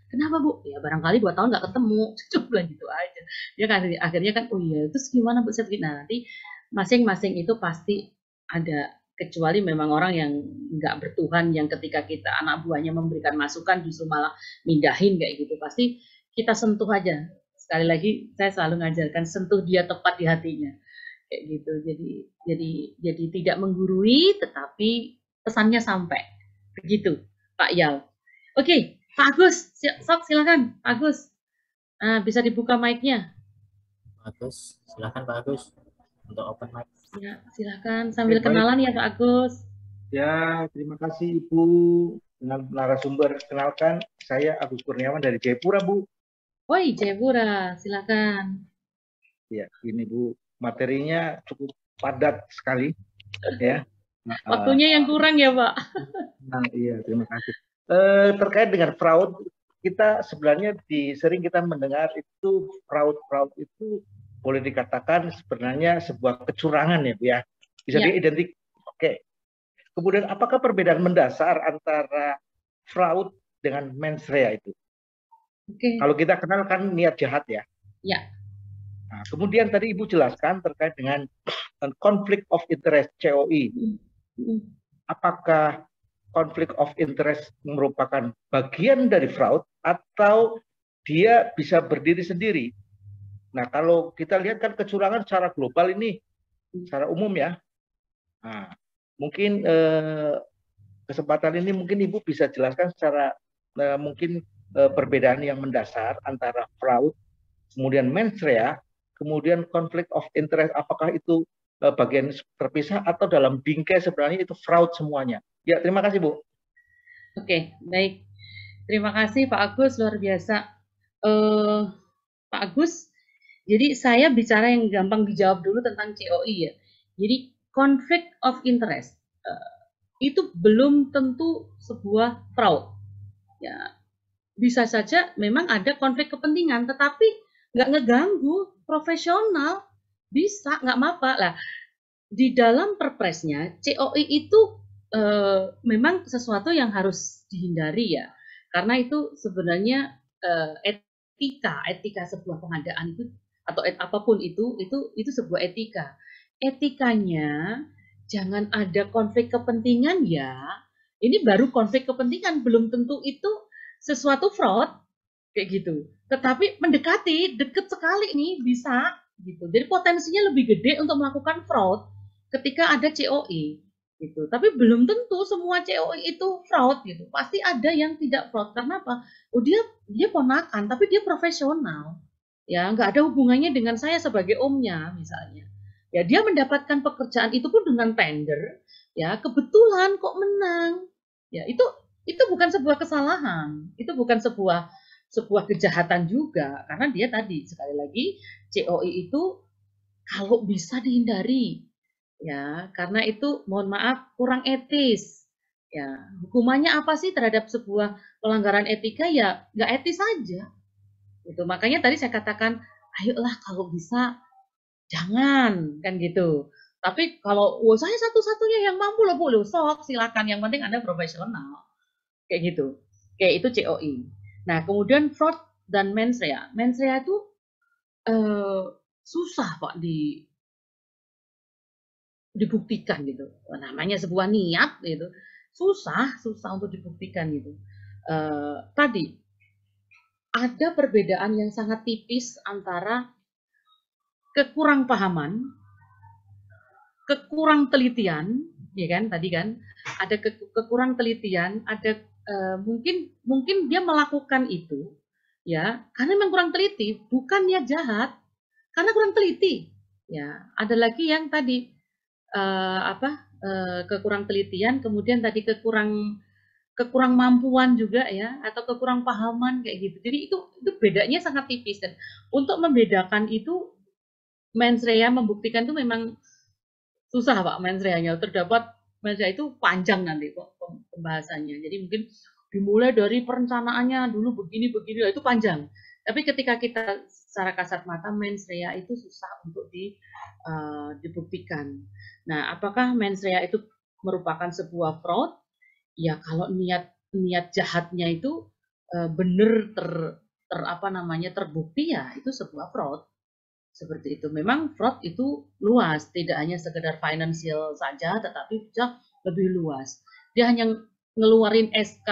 Kenapa Bu? Ya barangkali 2 tahun nggak ketemu, coba gitu aja. Ya kan akhirnya kan, oh iya, terus gimana Bu? Saya begini. Nah, nanti masing-masing itu pasti ada, kecuali memang orang yang nggak bertuhan, yang ketika kita anak buahnya memberikan masukan justru malah mindahin kayak gitu, pasti kita sentuh aja. Sekali lagi saya selalu ngajarkan, sentuh dia tepat di hatinya kayak gitu. Jadi tidak menggurui, tetapi pesannya sampai begitu, Pak Yal. Oke, Pak Agus, sok silakan Pak Agus. Bisa dibuka mic-nya. Pak Agus, silakan Pak Agus untuk open mic. Ya, silakan sambil kenalan ya Pak Agus. Ya, terima kasih Ibu. Dengan narasumber, kenalkan saya Agus Kurniawan dari Jayapura, Bu. Woi, Jayapura, silakan. Ya, ini Bu, materinya cukup padat sekali, ya. Waktunya yang kurang ya Pak. Nah, iya, terima kasih. Terkait dengan fraud, kita sebenarnya sering kita mendengar itu fraud itu boleh dikatakan sebenarnya sebuah kecurangan ya Bu ya. Bisa diidentik. Oke. Kemudian apakah perbedaan mendasar antara fraud dengan mens rea itu? Oke. Kalau kita kenal kan niat jahat ya. Ya. Nah, kemudian tadi Ibu jelaskan terkait dengan conflict of interest (COI). Apakah conflict of interest merupakan bagian dari fraud atau dia bisa berdiri sendiri? Nah, kalau kita lihat kan kecurangan secara global ini, secara umum ya. Nah, mungkin kesempatan ini mungkin Ibu bisa jelaskan secara mungkin perbedaan yang mendasar antara fraud, kemudian mens rea, kemudian conflict of interest, apakah itu bagian terpisah atau dalam bingkai sebenarnya itu fraud semuanya. Ya, terima kasih Bu. Oke, baik. Terima kasih Pak Agus, luar biasa. Pak Agus, jadi saya bicara yang gampang dijawab dulu tentang COI ya. Jadi conflict of interest itu belum tentu sebuah fraud. Ya, bisa saja memang ada konflik kepentingan, tetapi nggak ngeganggu profesional, bisa nggak apa-apa lah. Di dalam perpresnya COI itu memang sesuatu yang harus dihindari ya, karena itu sebenarnya etika sebuah pengadaan itu atau apapun itu sebuah etika. Etikanya jangan ada konflik kepentingan ya. Ini baru konflik kepentingan, belum tentu itu sesuatu fraud kayak gitu. Tetapi mendekati, deket sekali nih bisa gitu. Jadi potensinya lebih gede untuk melakukan fraud ketika ada COI gitu. Tapi belum tentu semua COI itu fraud gitu. Pasti ada yang tidak fraud. Karena apa? Oh, dia ponakan tapi dia profesional. Ya, nggak ada hubungannya dengan saya sebagai omnya misalnya. Ya, dia mendapatkan pekerjaan itu pun dengan tender, ya, kebetulan kok menang. Ya, itu bukan sebuah kesalahan. Itu bukan sebuah kejahatan juga, karena dia tadi sekali lagi COI itu kalau bisa dihindari. Ya, karena itu mohon maaf kurang etis. Ya, hukumannya apa sih terhadap sebuah pelanggaran etika? Ya, nggak etis saja. Itu makanya tadi saya katakan, ayolah kalau bisa jangan kan gitu. Tapi kalau saya satu-satunya yang mampu loh Bu, sok silakan. Yang penting Anda profesional. Kayak gitu. Kayak itu COI. Nah, kemudian fraud dan mens rea. Mens rea itu susah Pak dibuktikan gitu. Namanya sebuah niat gitu. Susah untuk dibuktikan gitu. Tadi ada perbedaan yang sangat tipis antara kekurang pahaman, kekurang telitian, ya kan tadi kan ada kekurang telitian, ada mungkin dia melakukan itu ya karena memang kurang teliti, bukan niat jahat, karena kurang teliti. Ya, ada lagi yang tadi kekurang telitian, kemudian tadi kekurang mampuan juga ya, atau kekurang pahaman kayak gitu. Jadi itu bedanya sangat tipis, dan untuk membedakan itu mens rea membuktikan itu memang susah Pak mens reanya. Terdapat mens rea itu panjang nanti kok pembahasannya. Jadi mungkin dimulai dari perencanaannya dulu begini itu panjang. Tapi ketika kita secara kasat mata mens rea itu susah untuk dibuktikan. Nah, apakah mens rea itu merupakan sebuah fraud? Ya kalau niat jahatnya itu benar terbukti ya itu sebuah fraud. Seperti itu. Memang fraud itu luas, tidak hanya sekedar finansial saja, tetapi bisa lebih luas. Dia hanya ngeluarin SK,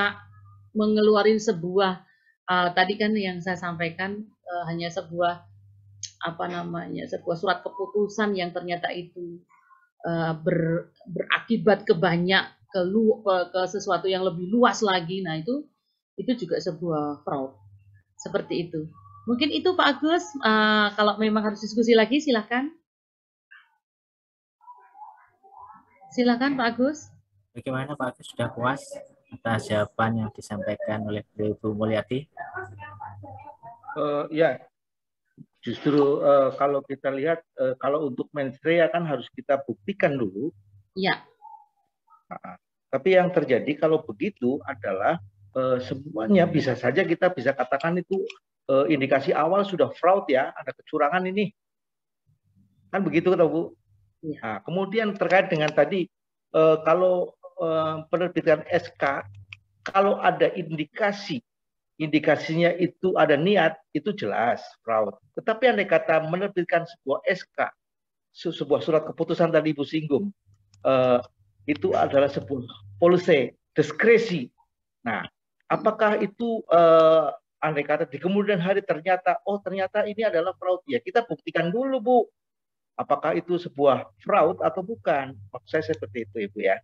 mengeluarin sebuah tadi kan yang saya sampaikan hanya sebuah sebuah surat keputusan yang ternyata itu berakibat ke sesuatu yang lebih luas lagi. Nah itu juga sebuah fraud. Seperti itu. Mungkin itu Pak Agus, kalau memang harus diskusi lagi silakan. Silakan Pak Agus. Bagaimana Pak Agus, sudah puas atas jawaban yang disampaikan oleh Bu Mulyati? Ya, justru kalau kita lihat, kalau untuk mens rea kan harus kita buktikan dulu. Ya. Tapi yang terjadi kalau begitu adalah semuanya bisa saja kita bisa katakan itu indikasi awal sudah fraud ya, ada kecurangan ini. Kan begitu kan Bu? Ya. Nah, kemudian terkait dengan tadi, kalau penerbitan SK, kalau ada indikasinya itu ada niat, itu jelas fraud. Tetapi andai kata menerbitkan sebuah SK, sebuah surat keputusan tadi Ibu singgung, itu adalah sebuah policy, diskresi. Nah, apakah itu andai kata di kemudian hari ternyata ini adalah fraud, ya kita buktikan dulu Bu, apakah itu sebuah fraud atau bukan. Maksud saya seperti itu Ibu ya.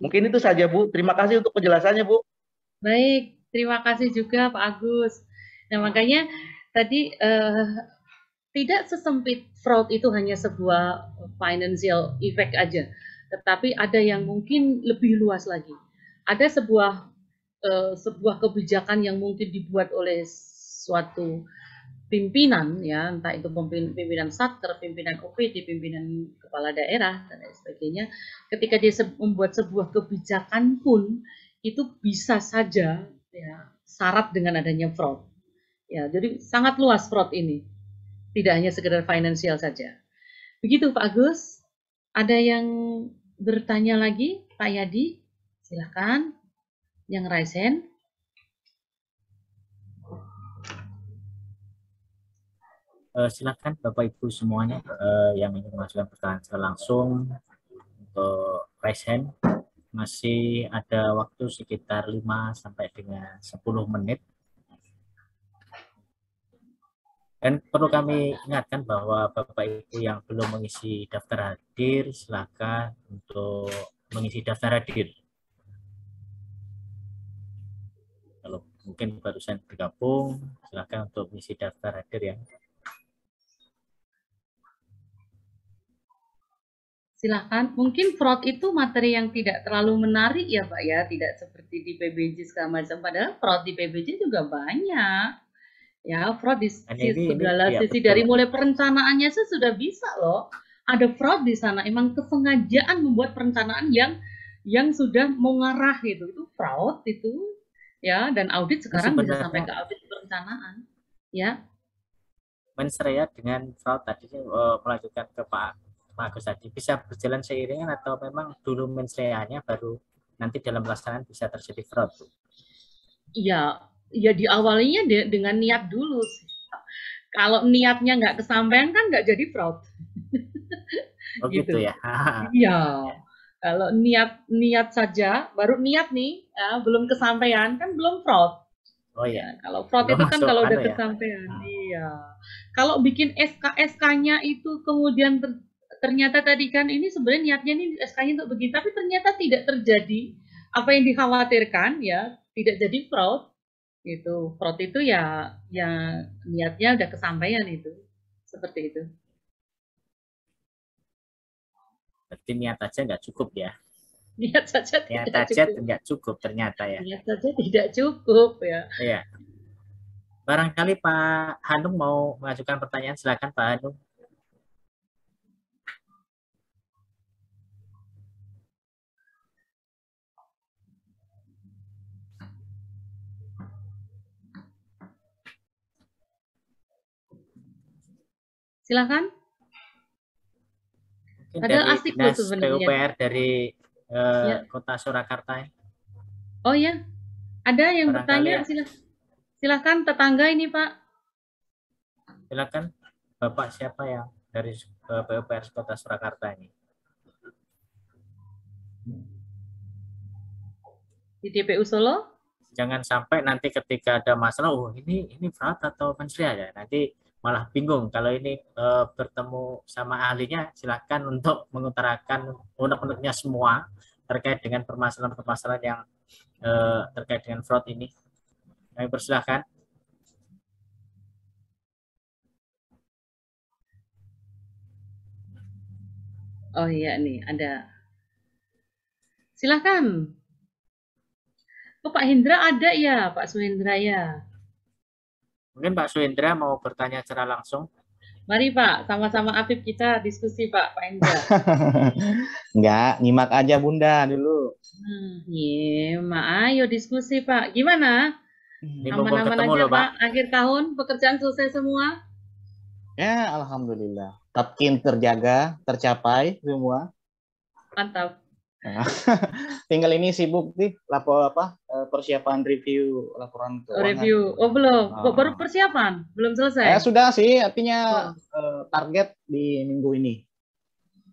Mungkin itu saja Bu, terima kasih untuk penjelasannya Bu. Baik, terima kasih juga Pak Agus. Nah makanya tadi tidak sesempit fraud itu hanya sebuah financial effect aja, tetapi ada yang mungkin lebih luas lagi. Ada sebuah kebijakan yang mungkin dibuat oleh suatu pimpinan ya, entah itu pimpinan satker, pimpinan OPD, pimpinan kepala daerah dan lain sebagainya. Ketika dia membuat sebuah kebijakan pun itu bisa saja ya syarat dengan adanya fraud. Ya, jadi sangat luas fraud ini. Tidak hanya sekedar finansial saja. Begitu Pak Agus. Ada yang bertanya lagi, Pak Yadi? Silakan. Yang raise hand. Silakan Bapak Ibu semuanya yang ingin mengajukan pertanyaan secara langsung untuk raise hand. Masih ada waktu sekitar 5 sampai dengan 10 menit. Dan perlu kami ingatkan bahwa Bapak Ibu yang belum mengisi daftar hadir, silakan untuk mengisi daftar hadir. Kalau mungkin barusan bergabung, silakan untuk mengisi daftar hadir ya. Silakan. Mungkin fraud itu materi yang tidak terlalu menarik ya Pak ya, tidak seperti di PBJ segala macam. Padahal fraud di PBJ juga banyak. Ya, fraud di segala sisi, dari mulai perencanaannya sudah bisa loh. Ada fraud di sana. Emang kesengajaan membuat perencanaan yang sudah mengarah gitu. Itu fraud itu. Ya, dan audit sekarang bisa sampai ke audit perencanaan. Ya. Mens rea dengan fraud tadi melanjutkan ke Pak Agus tadi, bisa berjalan seiringan atau memang dulu mens rea-nya baru nanti dalam pelaksanaan bisa terjadi fraud? Iya, ya diawalinya dengan niat dulu. Kalau niatnya nggak kesampaian kan nggak jadi fraud. Oh gitu ya? Iya. Kalau niat saja, baru niat nih, ya, belum kesampaian kan belum fraud. Oh Ya, iya, kalau fraud belum itu kan masuk kalau udah anu ya. kesampaian. Iya. Kalau bikin SK-SK-nya itu kemudian ternyata tadi kan ini sebenarnya niatnya nih SK-nya untuk begini, tapi ternyata tidak terjadi apa yang dikhawatirkan ya, tidak jadi fraud gitu. Fraud itu ya niatnya udah kesampaian itu. Seperti itu. Berarti niat aja nggak cukup ya. Niat saja Niat tidak aja cukup. nggak cukup ternyata ya. Niat saja tidak cukup ya. Iya. Barangkali Pak Hanung mau mengajukan pertanyaan, silakan Pak Hanung. Silakan. Mungkin Padahal dari asik loh Dinas sebenarnya. PUPR dari Ya. Kota Surakarta. Oh ya, ada yang Barangkali bertanya, silakan tetangga ini Pak. silakan Bapak siapa yang dari PUPR Kota Surakarta ini? Di DPU Solo. Jangan sampai nanti ketika ada masalah, oh ini fraud atau mensrea ya. Nanti malah bingung. Kalau ini bertemu sama ahlinya, silakan untuk mengutarakan unek-uneknya semua terkait dengan permasalahan-permasalahan yang terkait dengan fraud ini. Kami persilahkan. Oh iya nih ada. Silakan. Oh Pak Hendra ada ya, Pak Suhendra ya. Mungkin Pak Suhendra mau bertanya secara langsung. Mari Pak, sama-sama Afif kita diskusi Pak Hendra. Enggak, nyimak aja Bunda dulu. Nyimak, ayo diskusi Pak. Gimana? Aman-aman ketemu aja loh, Pak. Akhir tahun pekerjaan selesai semua? Ya, alhamdulillah. Tatkin terjaga, tercapai semua. Mantap. Tinggal ini sibuk nih, persiapan review laporan keuangan. Review. Oh belum, baru persiapan, belum selesai. Sudah sih, artinya target di minggu ini.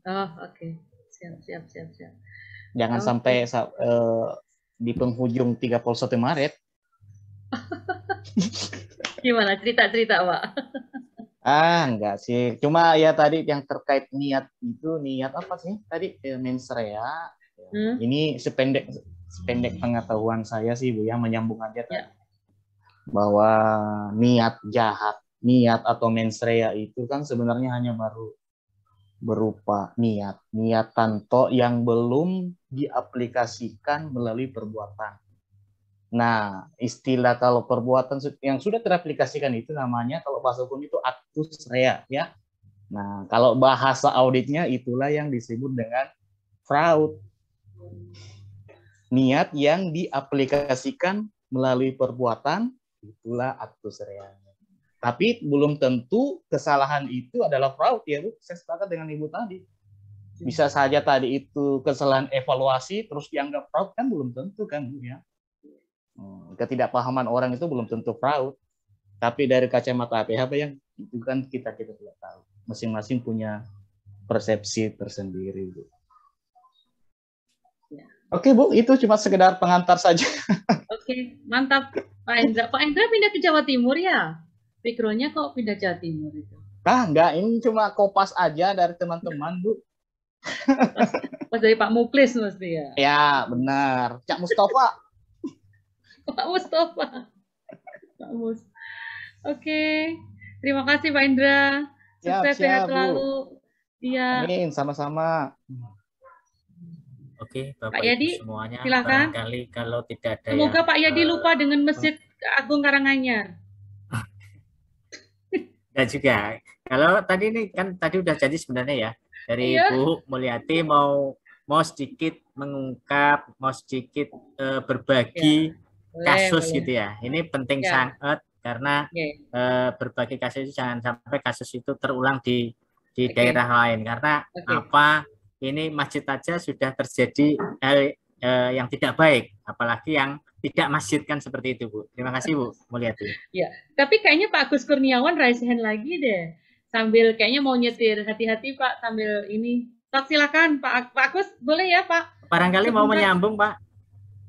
Oh oke, siap. Jangan sampai di penghujung 31 Maret. Gimana cerita Pak? Enggak sih. Cuma ya tadi yang terkait niat itu, niat apa sih? Tadi mensrea. Ini sependek pengetahuan saya sih Bu ya, menyambung aja tadi. Bahwa niat jahat, niat atau mensrea itu kan sebenarnya hanya baru berupa niatan toh yang belum diaplikasikan melalui perbuatan. Nah, istilah kalau perbuatan yang sudah teraplikasikan itu namanya kalau bahasa hukum itu actus rea ya. Nah, kalau bahasa auditnya itulah yang disebut dengan fraud. Niat yang diaplikasikan melalui perbuatan itulah actus rea. Tapi belum tentu kesalahan itu adalah fraud ya, Bu. Saya sepakat dengan Ibu tadi. Bisa saja tadi itu kesalahan evaluasi terus dianggap fraud kan belum tentu kan, Bu ya. Ketidakpahaman orang itu belum tentu fraud. Tapi dari kacamata APHP yang itu kan kita tidak tahu. Masing-masing punya persepsi tersendiri, Bu. Oke, Bu, itu cuma sekedar pengantar saja. Oke, mantap Pak Hendra. Pak Hendra pindah ke Jawa Timur ya? Background-nya kok pindah Jawa Timur itu? Enggak, ini cuma kopas aja dari teman-teman, Bu. Pas dari Pak Muklis mesti ya? Ya, benar. Cak Mustafa. Pak Mustafa. Pak Mus. Oke, terima kasih Pak Hendra. Sukses sehat selalu. Iya. Amin, sama-sama. Oke, Bapak Pak Yadi, Ibu semuanya. silakan. Barangkali kalau tidak ada Semoga yang, Pak Yadi lupa dengan Masjid Agung Karanganyar. Dan juga, kalau tadi ini kan tadi udah janji sebenarnya ya dari Bu Mulyati mau sedikit mengungkap, mau sedikit berbagi kasus gitu ya. Ini penting sangat karena berbagi kasus itu jangan sampai kasus itu terulang di daerah lain karena apa? Ini masjid aja sudah terjadi yang tidak baik, apalagi yang tidak masjid kan seperti itu, Bu. Terima kasih, Bu Mulyati. Ya, tapi kayaknya Pak Agus Kurniawan raise hand lagi deh. Sambil kayaknya mau nyetir. Hati-hati, Pak, sambil ini. Pak, silakan, Pak Agus, boleh ya, Pak? Barangkali mau menyambung, Pak.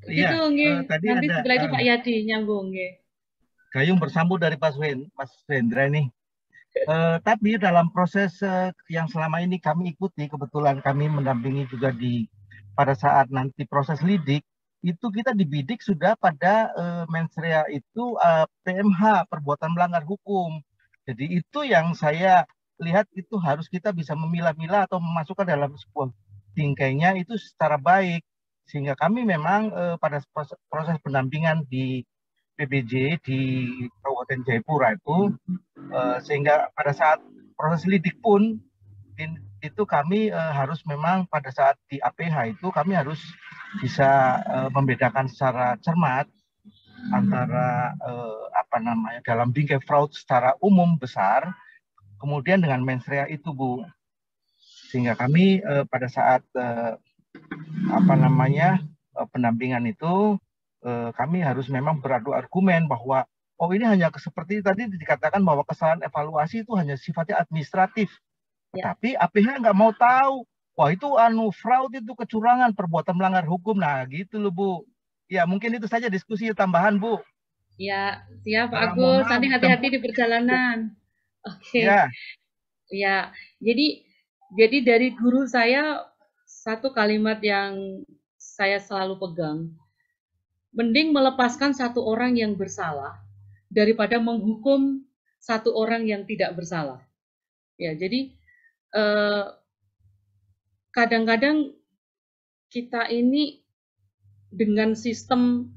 Gitu, nanti setelah itu Pak Yadi nyambung, nggih. Gayung bersambut dari Mas Wendra ini. Tapi dalam proses yang selama ini kami ikuti, kebetulan kami mendampingi juga pada saat nanti proses lidik, itu kita dibidik sudah pada mens rea itu PMH, perbuatan melanggar hukum. Jadi itu yang saya lihat itu harus kita bisa memilah-milah atau memasukkan dalam sebuah bingkainya itu secara baik. Sehingga kami memang pada proses pendampingan di PBJ di Kabupaten Jayapura itu, sehingga pada saat proses lidik pun itu kami harus memang pada saat di APH itu kami harus bisa membedakan secara cermat antara dalam bingkai fraud secara umum besar, kemudian dengan mens rea itu, Bu. Sehingga kami pada saat pendampingan itu kami harus memang beradu argumen bahwa ini hanya seperti tadi dikatakan bahwa kesalahan evaluasi itu hanya sifatnya administratif. Tapi APH nggak mau tahu. Wah, itu fraud, itu kecurangan, perbuatan melanggar hukum. Nah, gitu loh, Bu. Ya, mungkin itu saja diskusi tambahan, Bu. Ya, siap Pak Agus. Nanti hati-hati di perjalanan. Oke. Ya, jadi dari guru saya satu kalimat yang saya selalu pegang. Mending melepaskan satu orang yang bersalah daripada menghukum satu orang yang tidak bersalah. Ya, jadi kadang-kadang kita ini dengan sistem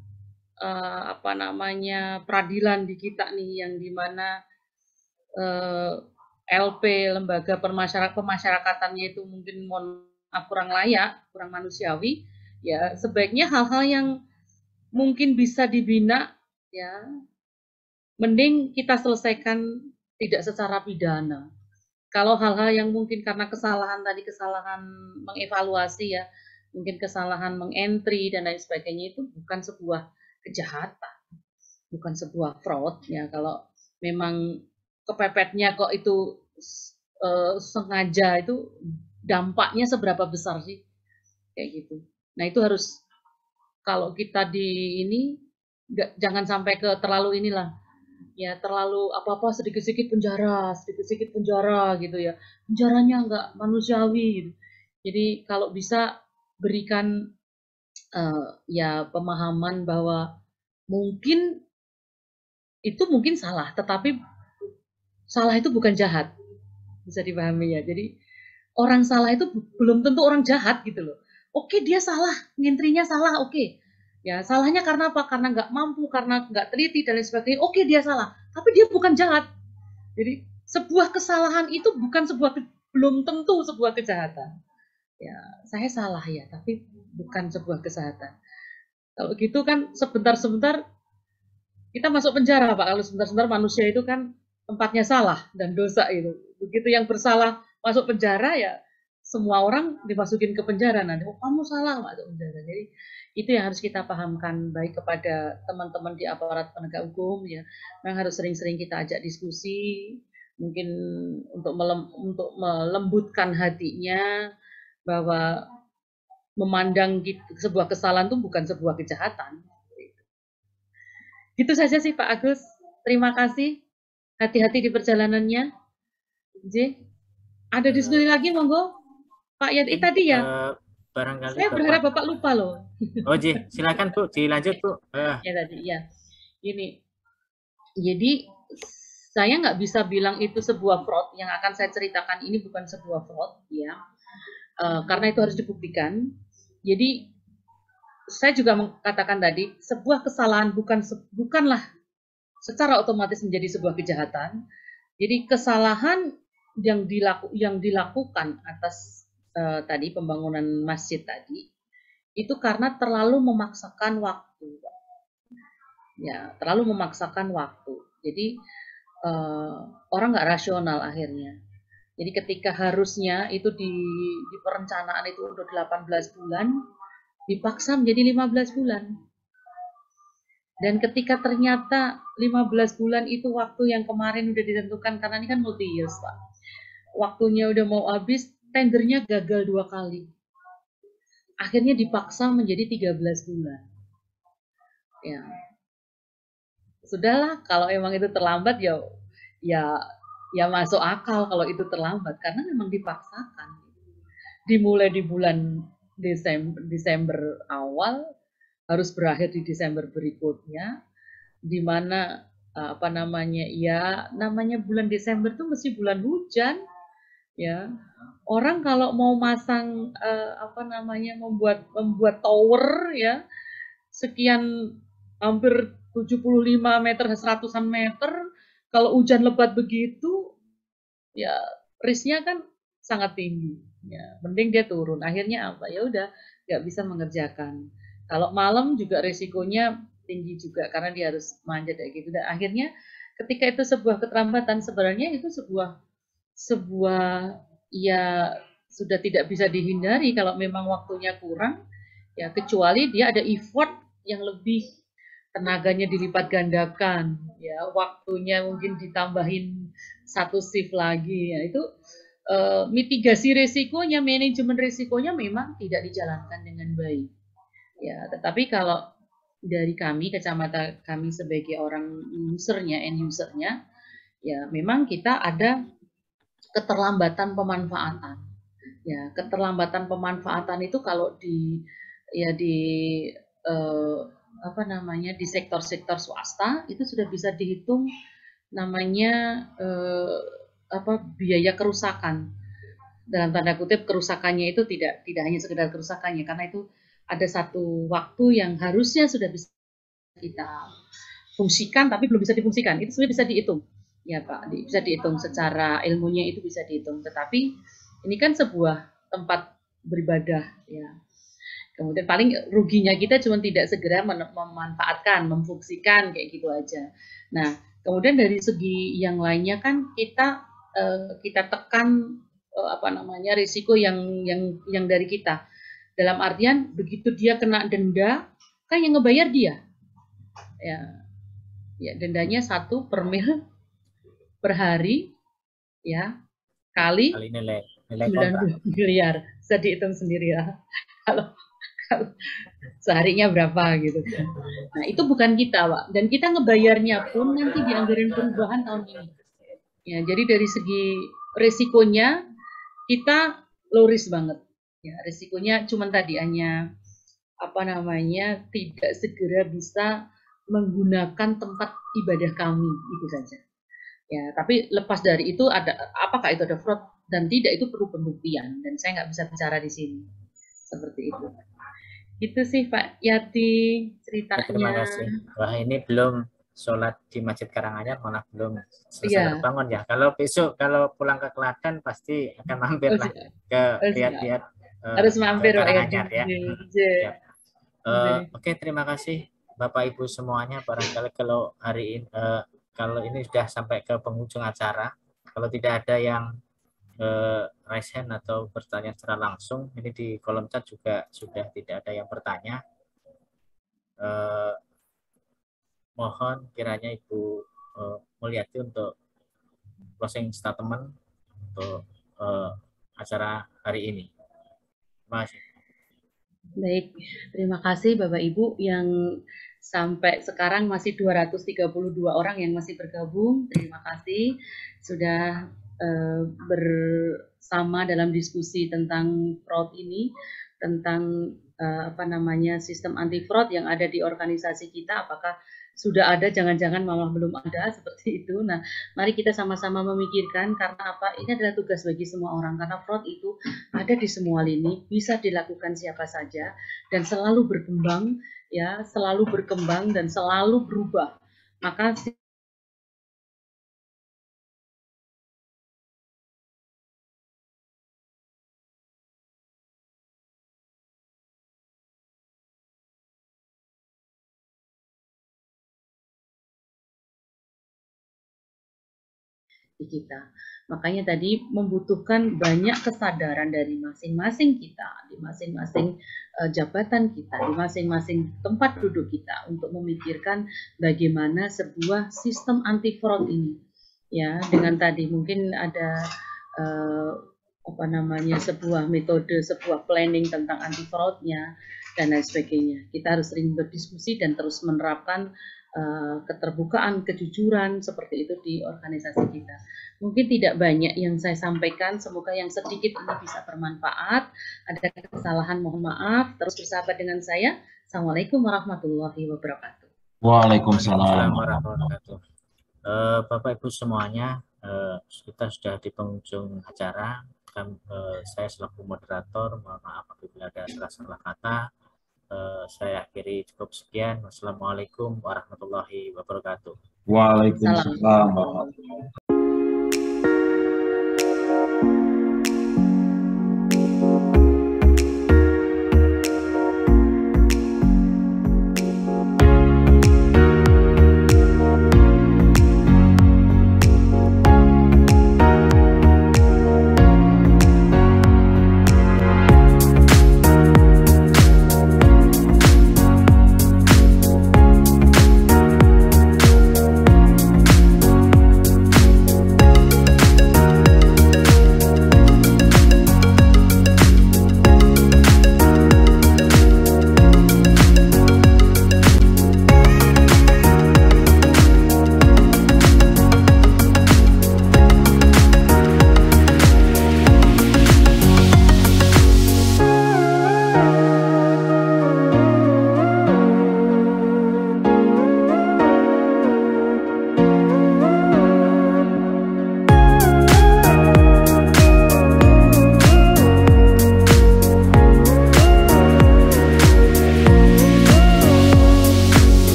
peradilan di kita nih, yang dimana LP, lembaga pemasyarakatannya itu mungkin kurang layak, kurang manusiawi, ya sebaiknya hal-hal yang mungkin bisa dibina, ya mending kita selesaikan tidak secara pidana. Kalau hal-hal yang mungkin karena kesalahan mengevaluasi, ya mungkin kesalahan mengentry dan lain sebagainya, itu bukan sebuah kejahatan, bukan sebuah fraud, ya. Kalau memang kepepetnya kok itu sengaja, itu dampaknya seberapa besar sih, kayak gitu. Nah, itu harus, kalau kita jangan sampai ke terlalu ya terlalu apa-apa sedikit-sedikit penjara gitu ya. Penjaranya nggak manusiawi gitu. Jadi kalau bisa berikan ya pemahaman bahwa mungkin salah, tetapi salah itu bukan jahat. Bisa dipahami ya. Jadi orang salah itu belum tentu orang jahat gitu loh. Oke, dia salah, ngentrinya salah, oke. Ya, salahnya karena apa? Karena nggak mampu, karena nggak teliti dan lain sebagainya. Oke, dia salah, tapi dia bukan jahat. Jadi sebuah kesalahan itu belum tentu sebuah kejahatan. Ya, saya salah ya, tapi bukan sebuah kejahatan. Kalau gitu kan sebentar-sebentar kita masuk penjara, Pak. Kalau sebentar-sebentar manusia itu kan tempatnya salah dan dosa itu. Begitu yang bersalah masuk penjara, ya semua orang dimasukin ke penjara nanti. Oh, kamu salah masuk penjara. Jadi itu yang harus kita pahamkan baik kepada teman-teman di aparat penegak hukum, ya. Memang harus sering-sering kita ajak diskusi, mungkin untuk melembutkan hatinya bahwa memandang sebuah kesalahan itu bukan sebuah kejahatan. Itu saja sih Pak Agus. Terima kasih. Hati-hati di perjalanannya. Ada diskusi lagi, monggo. Pak Yadi tadi ya. Barangkali saya berharap Bapak lupa loh. Oh, silakan Bu, dilanjut Bu. Ya tadi ya. Ini. Jadi saya nggak bisa bilang itu sebuah fraud. Yang akan saya ceritakan ini bukan sebuah fraud, ya. Karena itu harus dibuktikan. Jadi saya juga mengatakan tadi, sebuah kesalahan bukanlah secara otomatis menjadi sebuah kejahatan. Jadi kesalahan yang dilakukan atas tadi pembangunan masjid tadi itu karena terlalu memaksakan waktu, ya terlalu memaksakan waktu. Jadi orang nggak rasional akhirnya. Jadi ketika harusnya itu di perencanaan itu untuk 18 bulan, dipaksa menjadi 15 bulan. Dan ketika ternyata 15 bulan itu waktu yang kemarin udah ditentukan, karena ini kan multi years Pak. Waktunya udah mau habis, tendernya gagal 2 kali. Akhirnya dipaksa menjadi 13 bulan. Ya. sudahlah kalau emang itu terlambat ya ya ya masuk akal kalau itu terlambat karena memang dipaksakan. Dimulai di bulan Desember awal harus berakhir di Desember berikutnya, di mana apa namanya ya namanya bulan Desember itu mesti bulan hujan ya. Orang kalau mau masang apa namanya membuat tower ya sekian hampir 75 meter, 100-an meter, kalau hujan lebat begitu, ya risknya kan sangat tinggi. Ya, mending dia turun. Akhirnya apa? Ya udah, nggak bisa mengerjakan. Kalau malam juga risikonya tinggi juga karena dia harus manjat kayak gitu. Dan akhirnya ketika itu sebuah keterlambatan, sebenarnya itu sebuah ya sudah tidak bisa dihindari kalau memang waktunya kurang. Ya kecuali dia ada effort yang lebih, tenaganya dilipat gandakan, ya waktunya mungkin ditambahin 1 shift lagi, ya itu mitigasi risikonya, manajemen risikonya memang tidak dijalankan dengan baik. Ya, tetapi kalau dari kami, kacamata kami sebagai orang usernya, end usernya, ya memang kita ada keterlambatan pemanfaatan. Ya, keterlambatan pemanfaatan itu kalau di apa namanya di sektor-sektor swasta itu sudah bisa dihitung namanya apa biaya kerusakan, dalam tanda kutip kerusakannya itu tidak hanya sekedar kerusakannya karena itu ada satu waktu yang harusnya sudah bisa kita fungsikan tapi belum bisa difungsikan, itu sudah bisa dihitung ya Pak, bisa dihitung secara ilmunya, itu bisa dihitung. Tetapi ini kan sebuah tempat beribadah ya, kemudian paling ruginya kita cuma tidak segera memanfaatkan, memfungsikan kayak gitu aja. Nah, kemudian dari segi yang lainnya kan kita tekan apa namanya risiko yang dari kita. Dalam artian begitu dia kena denda, kan yang ngebayar dia. Ya dendanya 1 per mil per hari ya kali nilai kontrak 92 miliar. Bisa dihitung sendiri ya. Kalau seharinya berapa gitu. Nah itu bukan kita Pak, dan kita ngebayarnya pun nanti di anggaran perubahan tahun ini. Ya jadi dari segi resikonya kita low risk banget. Ya risikonya cuma tadi hanya apa namanya tidak segera bisa menggunakan tempat ibadah kami itu saja. Ya tapi lepas dari itu ada apakah itu ada fraud dan tidak, itu perlu pembuktian dan saya nggak bisa bicara di sini seperti itu. Itu sih Pak Yati ceritanya. Terima kasih. Wah ini belum sholat di Masjid Karanganyar, malah belum selesai terbangun ya. Kalau besok kalau pulang ke Klaten pasti akan mampir lah ke lihat-lihat. Harus mampir Karanganyar ya. Oke, terima kasih Bapak Ibu semuanya. Barangkali kalau hari ini kalau ini sudah sampai ke penghujung acara, kalau tidak ada yang raise hand atau bertanya secara langsung, ini di kolom chat juga sudah tidak ada yang bertanya. Mohon kiranya Ibu Mulyati untuk closing statement untuk acara hari ini. Terima kasih. Baik, terima kasih Bapak Ibu yang sampai sekarang masih 232 orang yang masih bergabung. Terima kasih sudah bersama dalam diskusi tentang fraud ini, tentang apa namanya sistem anti fraud yang ada di organisasi kita. Apakah sudah ada, jangan-jangan malah belum ada, seperti itu. Nah, mari kita sama-sama memikirkan, karena apa? Ini adalah tugas bagi semua orang, karena fraud itu ada di semua lini, bisa dilakukan siapa saja, dan selalu berkembang, ya, selalu berkembang dan selalu berubah. Maka di kita. Makanya tadi membutuhkan banyak kesadaran dari masing-masing kita, di masing-masing jabatan kita, di masing-masing tempat duduk kita untuk memikirkan bagaimana sebuah sistem anti fraud ini. Ya, dengan tadi mungkin ada apa namanya sebuah metode, sebuah planning tentang anti fraudnya dan lain sebagainya. Kita harus sering berdiskusi dan terus menerapkan keterbukaan, kejujuran seperti itu di organisasi kita. Mungkin tidak banyak yang saya sampaikan, semoga yang sedikit ini bisa bermanfaat. Ada kesalahan mohon maaf, terus bersahabat dengan saya. Assalamualaikum warahmatullahi wabarakatuh. Waalaikumsalam. warahmatullahi wabarakatuh. Bapak Ibu semuanya, kita sudah di penghujung acara. Saya selaku moderator, mohon maaf apabila ada salah kata. Saya akhiri cukup sekian. Wassalamualaikum warahmatullahi wabarakatuh. Waalaikumsalam.